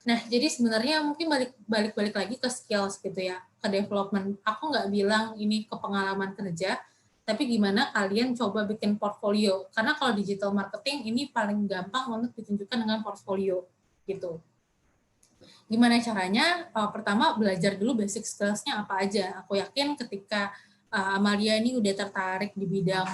Nah, jadi sebenarnya mungkin balik lagi ke skills gitu ya, ke development. Aku nggak bilang ini ke pengalaman kerja, tapi gimana kalian coba bikin portfolio. Karena kalau digital marketing ini paling gampang untuk ditunjukkan dengan portfolio gitu. Gimana caranya? Pertama, belajar dulu basic skills-nya apa aja. Aku yakin ketika Amalia ini udah tertarik di bidang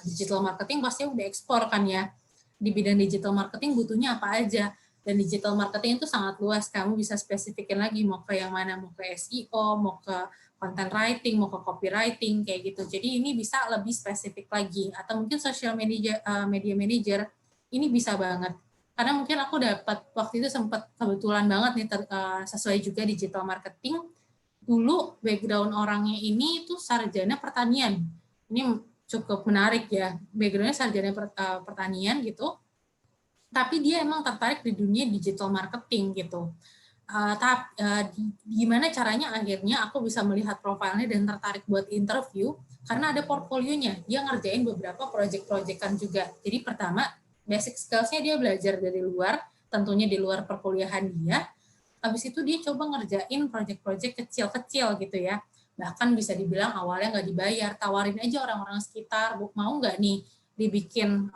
digital marketing, pasti udah ekspor kan ya. Di bidang digital marketing butuhnya apa aja. Dan digital marketing itu sangat luas, kamu bisa spesifikin lagi mau ke yang mana, mau ke SEO, mau ke content writing, mau ke copywriting, kayak gitu. Jadi ini bisa lebih spesifik lagi. Atau mungkin social media manager, ini bisa banget. Karena mungkin aku dapat waktu itu sempat kebetulan banget nih sesuai juga digital marketing. Dulu background orangnya ini itu sarjana pertanian. Ini cukup menarik ya, backgroundnya sarjana pertanian gitu. Tapi dia emang tertarik di dunia digital marketing gitu. Gimana caranya akhirnya aku bisa melihat profilnya dan tertarik buat interview, karena ada portfolionya. Dia ngerjain beberapa project-projectan juga. Jadi pertama, basic skills-nya dia belajar dari luar, tentunya di luar perkuliahan dia. habis itu dia coba ngerjain project-project kecil-kecil gitu ya. Bahkan bisa dibilang awalnya nggak dibayar, tawarin aja orang-orang sekitar, mau nggak nih dibikin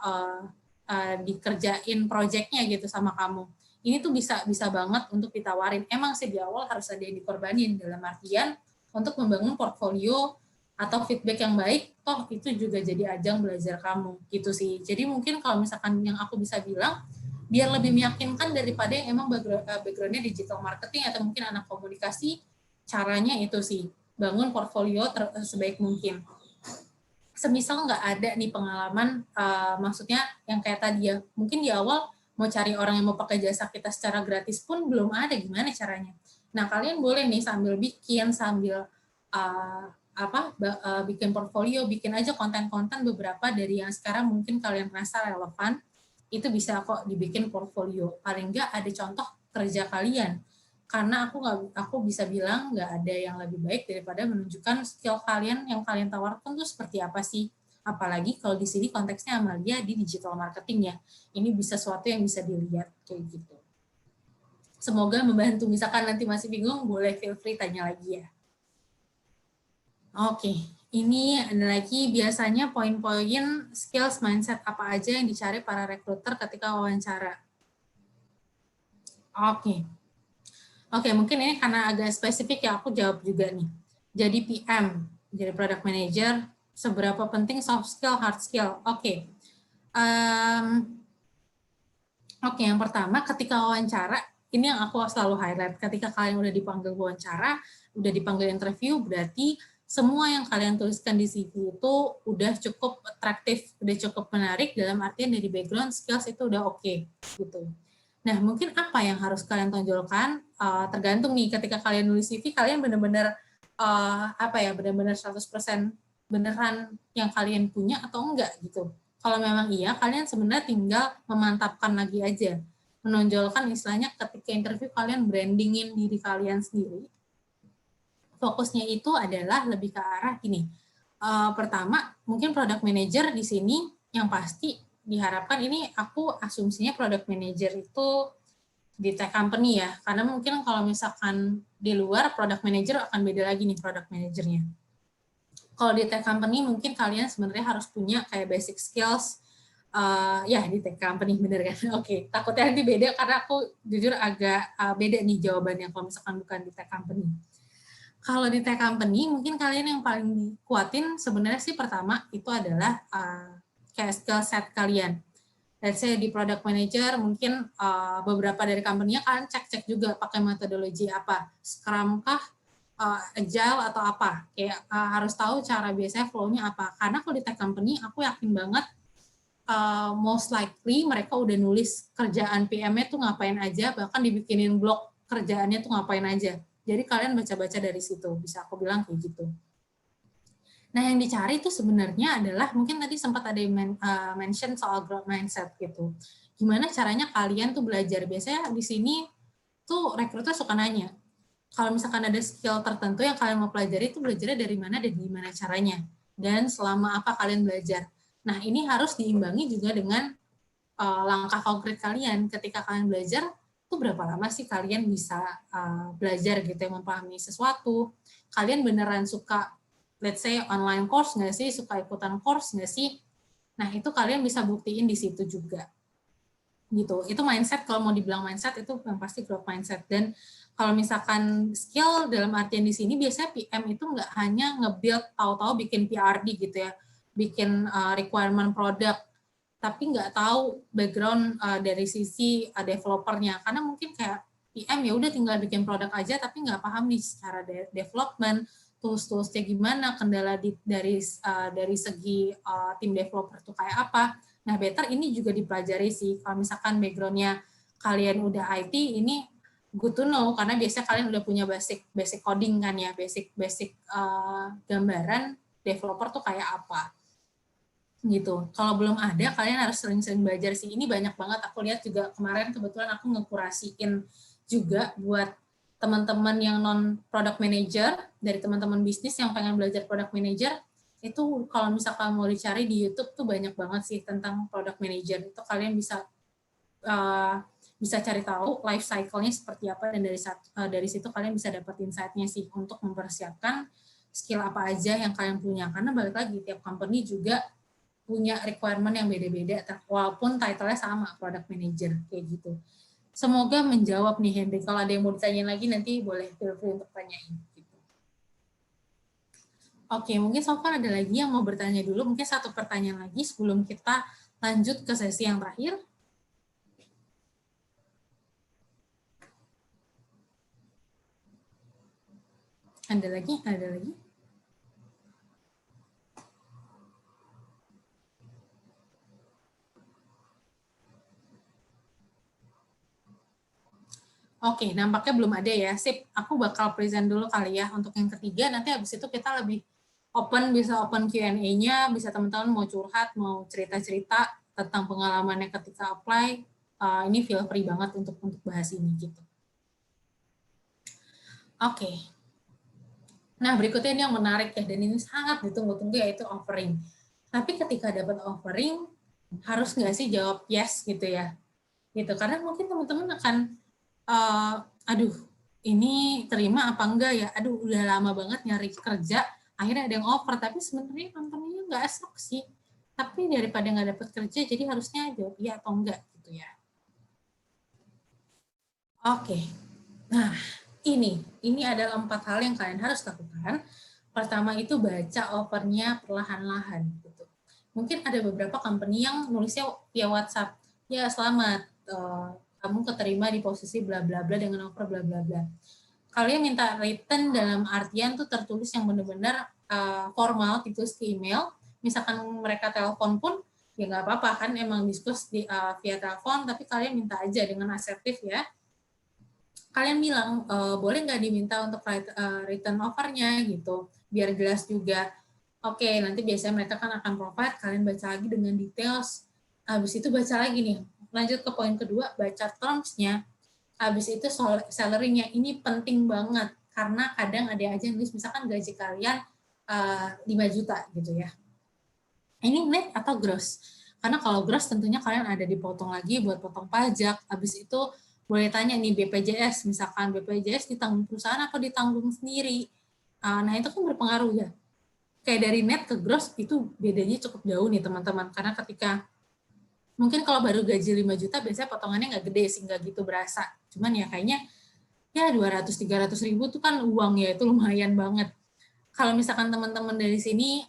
dikerjain projectnya gitu sama kamu. Ini tuh bisa banget untuk ditawarin. Emang sih di awal harus ada yang dikorbanin, dalam artian untuk membangun portfolio atau feedback yang baik, toh itu juga jadi ajang belajar kamu gitu sih. Jadi mungkin kalau misalkan yang aku bisa bilang, biar lebih meyakinkan daripada yang emang background-nya digital marketing atau mungkin anak komunikasi, caranya itu sih, bangun portfolio sebaik mungkin. Semisal nggak ada nih pengalaman, maksudnya yang kayak tadi ya, mungkin di awal mau cari orang yang mau pakai jasa kita secara gratis pun belum ada, gimana caranya. Nah, kalian boleh nih sambil bikin, sambil bikin portfolio, bikin aja konten-konten beberapa dari yang sekarang mungkin kalian merasa relevan, itu bisa kok dibikin portfolio. Paling nggak ada contoh kerja kalian. Karena aku bisa bilang nggak ada yang lebih baik daripada menunjukkan skill kalian yang kalian tawarkan tuh seperti apa sih. Apalagi kalau di sini konteksnya Amalia di digital marketing ya. Ini bisa sesuatu yang bisa dilihat kayak gitu. Semoga membantu. Misalkan nanti masih bingung, boleh feel free tanya lagi ya. Oke, ini ada lagi biasanya poin-poin skills mindset apa aja yang dicari para rekruter ketika wawancara. Oke, mungkin ini karena agak spesifik ya, aku jawab juga nih. Jadi PM, jadi product manager, seberapa penting soft skill, hard skill? Oke, yang pertama ketika wawancara, ini yang aku selalu highlight, ketika kalian udah dipanggil wawancara, udah dipanggil interview, berarti semua yang kalian tuliskan di CV itu udah cukup atraktif, udah cukup menarik, dalam artian dari background skills itu udah oke, gitu. Nah, mungkin apa yang harus kalian tonjolkan, tergantung nih ketika kalian nulis CV, kalian benar-benar benar-benar 100% beneran yang kalian punya atau enggak gitu. Kalau memang iya, kalian sebenarnya tinggal memantapkan lagi aja, menonjolkan istilahnya ketika interview kalian brandingin diri kalian sendiri. Fokusnya itu adalah lebih ke arah gini. Pertama, mungkin product manager di sini yang pasti diharapkan, ini aku asumsinya product manager itu di tech company ya, karena mungkin kalau misalkan di luar product manager akan beda lagi nih product manajernya. Kalau di tech company mungkin kalian sebenarnya harus punya kayak basic skills, ya di tech company bener kan? Oke, takutnya nanti beda karena aku jujur agak beda nih jawabannya kalau misalkan bukan di tech company. Kalau di tech company mungkin kalian yang paling dikuatin sebenarnya sih pertama itu adalah kayak skill set kalian. Let's say di product manager mungkin beberapa dari company-nya kalian cek-cek juga pakai metodologi apa, Scrum kah, Agile atau apa, kayak harus tahu cara biasanya flow-nya apa. Karena kalau di tech company aku yakin banget most likely mereka udah nulis kerjaan PM-nya tuh ngapain aja, bahkan dibikinin blog kerjaannya tuh ngapain aja. Jadi kalian baca-baca dari situ, bisa aku bilang kayak gitu. Nah, yang dicari itu sebenarnya adalah, mungkin tadi sempat ada yang mention soal growth mindset gitu. Gimana caranya kalian tuh belajar? Biasanya di sini tuh rekruter suka nanya, kalau misalkan ada skill tertentu yang kalian mau pelajari, itu belajarnya dari mana dan gimana caranya. Dan selama apa kalian belajar. Nah, ini harus diimbangi juga dengan langkah konkret kalian. Ketika kalian belajar, itu berapa lama sih kalian bisa belajar gitu ya, memahami sesuatu. Kalian beneran suka let's say online course nggak sih, suka ikutan course nggak sih? Nah, itu kalian bisa buktiin di situ juga. Gitu. Itu mindset, kalau mau dibilang mindset itu yang pasti growth mindset. Dan kalau misalkan skill dalam artian di sini biasanya PM itu nggak hanya nge-build tahu-tahu bikin PRD gitu ya, bikin requirement produk, tapi nggak tahu background dari sisi developernya. Karena mungkin kayak PM ya udah tinggal bikin produk aja tapi nggak paham nih secara development, tools-toolsnya gimana, kendala dari segi tim developer itu kayak apa. Nah, better ini juga dipelajari sih. Kalau misalkan background-nya kalian udah IT, ini good to know, karena biasanya kalian udah punya basic coding kan ya, basic gambaran developer tuh kayak apa. Gitu. Kalau belum ada, kalian harus sering-sering belajar sih. Ini banyak banget, aku lihat juga kemarin kebetulan aku ngekurasiin juga buat teman-teman yang non product manager, dari teman-teman bisnis yang pengen belajar product manager, itu kalau misalkan mau dicari di YouTube tuh banyak banget sih tentang product manager. Itu kalian bisa bisa cari tahu life cycle-nya seperti apa, dan dari situ kalian bisa dapat insight-nya sih untuk mempersiapkan skill apa aja yang kalian punya. Karena balik lagi, tiap company juga punya requirement yang beda-beda, walaupun title-nya sama, product manager, kayak gitu. Semoga menjawab nih Henry. Kalau ada yang mau ditanyain lagi, nanti boleh feel free untuk tanyain. Gitu. Oke, mungkin so far ada lagi yang mau bertanya dulu. Mungkin satu pertanyaan lagi sebelum kita lanjut ke sesi yang terakhir. Ada lagi? Ada lagi? Oke, nampaknya belum ada ya. Sip, aku bakal present dulu kali ya untuk yang ketiga. Nanti habis itu kita lebih open, bisa open Q&A-nya, bisa teman-teman mau curhat, mau cerita-cerita tentang pengalamannya ketika apply. Ini feel free banget untuk bahas ini gitu. Oke. Nah, berikutnya ini yang menarik ya, dan ini sangat ditunggu-tunggu, yaitu offering. Tapi ketika dapat offering, harus nggak sih jawab yes gitu ya? Gitu, karena mungkin teman-teman akan aduh, ini terima apa enggak ya? Aduh, udah lama banget nyari kerja, akhirnya ada yang offer, tapi sebenarnya company-nya nggak asok sih. Tapi daripada nggak dapat kerja, jadi harusnya jawab iya atau enggak gitu ya. Oke, nah ini adalah 4 hal yang kalian harus lakukan. Pertama itu baca offernya perlahan-lahan. Gitu. Mungkin ada beberapa company yang nulisnya via WhatsApp, ya selamat, kamu keterima di posisi bla bla bla dengan offer bla bla bla. Kalian minta written dalam artian tuh tertulis yang benar-benar formal, ditulis ke email. Misalkan mereka telepon pun ya nggak apa-apa kan, emang diskus via telepon, tapi kalian minta aja dengan asertif ya. Kalian bilang boleh nggak diminta untuk written offer-nya gitu, biar jelas juga. Oke, nanti biasanya mereka kan akan provide, kalian baca lagi dengan details. Habis itu baca lagi nih, lanjut ke poin kedua, baca terms-nya. Habis itu salary-nya, ini penting banget, karena kadang ada aja yang nulis, misalkan gaji kalian 5 juta gitu ya. Ini net atau gross? Karena kalau gross tentunya kalian ada dipotong lagi buat potong pajak. Habis itu boleh tanya nih BPJS, misalkan BPJS ditanggung perusahaan atau ditanggung sendiri. Nah itu kan berpengaruh ya. Kayak dari net ke gross itu bedanya cukup jauh nih teman-teman. Karena ketika mungkin kalau baru gaji 5 juta biasanya potongannya nggak gede sih, nggak gitu berasa. Cuman ya kayaknya ya 200-300 ribu tuh kan uang ya, itu lumayan banget. Kalau misalkan teman-teman dari sini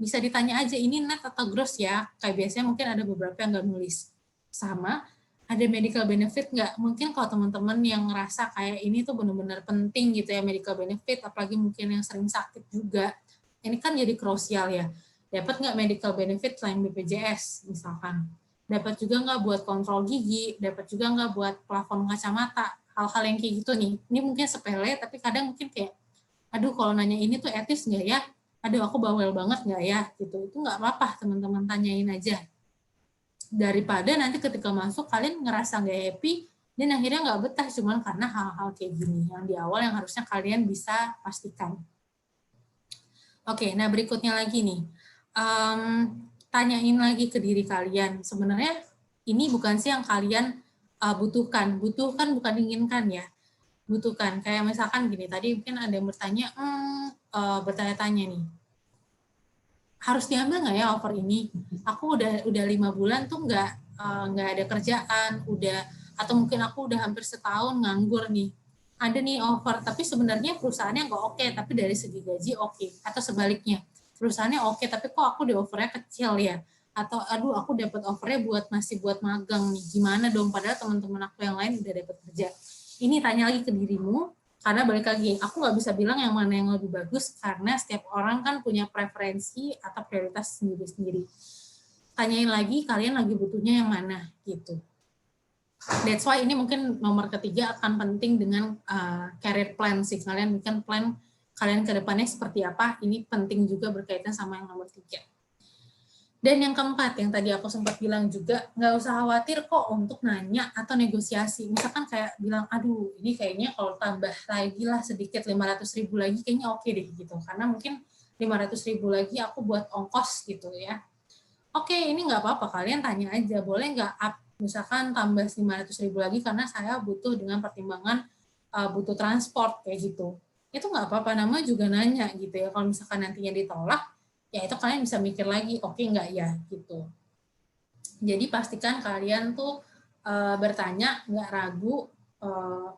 bisa ditanya aja ini net atau gross ya. Kayak biasanya mungkin ada beberapa yang nggak nulis. Sama, ada medical benefit nggak? Mungkin kalau teman-teman yang ngerasa kayak ini tuh benar-benar penting gitu ya medical benefit, apalagi mungkin yang sering sakit juga. Ini kan jadi krusial ya. Dapat nggak medical benefit selain BPJS misalkan? Dapat juga nggak buat kontrol gigi? Dapat juga nggak buat plafon kacamata? Hal-hal yang kayak gitu nih. Ini mungkin sepele, tapi kadang mungkin kayak aduh kalau nanya ini tuh etis nggak ya? Aduh aku bawel banget nggak ya? Gitu. Itu nggak apa-apa, teman-teman tanyain aja. Daripada nanti ketika masuk kalian ngerasa nggak happy dan akhirnya nggak betah cuman karena hal-hal kayak gini yang di awal yang harusnya kalian bisa pastikan. Oke, nah berikutnya lagi nih. Tanyain lagi ke diri kalian. Sebenarnya ini bukan sih yang kalian butuhkan. Butuhkan bukan inginkan ya. Butuhkan. Kayak misalkan gini, tadi mungkin ada yang bertanya, bertanya-tanya nih, harus diambil nggak ya offer ini? Aku udah 5 bulan tuh nggak ada kerjaan, atau mungkin aku udah hampir setahun nganggur nih. Ada nih offer, tapi sebenarnya perusahaannya nggak oke, tapi dari segi gaji oke. Atau sebaliknya, perusahaannya oke, tapi kok aku di offernya kecil ya? Atau aduh aku dapat offernya masih buat magang nih, gimana dong? Padahal teman-teman aku yang lain udah dapat kerja. Ini tanya lagi ke dirimu, karena balik lagi, aku nggak bisa bilang yang mana yang lebih bagus, karena setiap orang kan punya preferensi atau prioritas sendiri-sendiri. Tanyain lagi, kalian lagi butuhnya yang mana, gitu. That's why ini mungkin nomor ketiga akan penting dengan career plan sih. Kalian bikin plan kalian ke depannya seperti apa, ini penting juga berkaitan sama yang nomor 3. Dan yang keempat, yang tadi aku sempat bilang juga, nggak usah khawatir kok untuk nanya atau negosiasi. Misalkan kayak bilang, aduh ini kayaknya kalau tambah lagi lah sedikit 500.000 lagi kayaknya oke deh gitu. Karena mungkin 500.000 lagi aku buat ongkos gitu ya. Oke, ini nggak apa-apa, kalian tanya aja, boleh nggak up misalkan tambah 500.000 lagi karena saya butuh dengan pertimbangan butuh transport kayak gitu. Itu nggak apa-apa, namanya juga nanya gitu ya. Kalau misalkan nantinya ditolak, ya itu kalian bisa mikir lagi, oke nggak ya gitu. Jadi pastikan kalian tuh bertanya, nggak ragu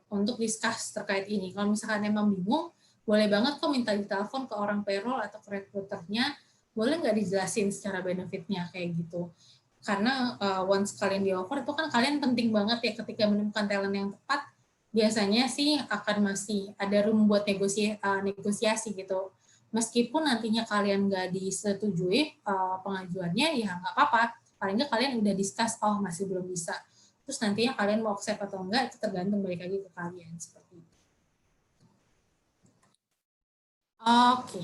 untuk discuss terkait ini. Kalau misalkan emang bingung, boleh banget kok minta ditelepon ke orang payroll atau ke recruiternya, boleh nggak dijelasin secara benefitnya kayak gitu. Karena once kalian di offer itu kan kalian penting banget ya ketika menemukan talent yang tepat, biasanya sih akan masih ada room buat negosiasi gitu. Meskipun nantinya kalian nggak disetujui pengajuannya, ya nggak apa-apa. Paling nggak kalian udah discuss, oh masih belum bisa. Terus nantinya kalian mau accept atau enggak, itu tergantung balik lagi ke kalian. Seperti itu. Oke.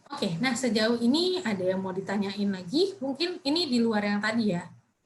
Oke, nah sejauh ini ada yang mau ditanyain lagi? Mungkin ini di luar yang tadi ya.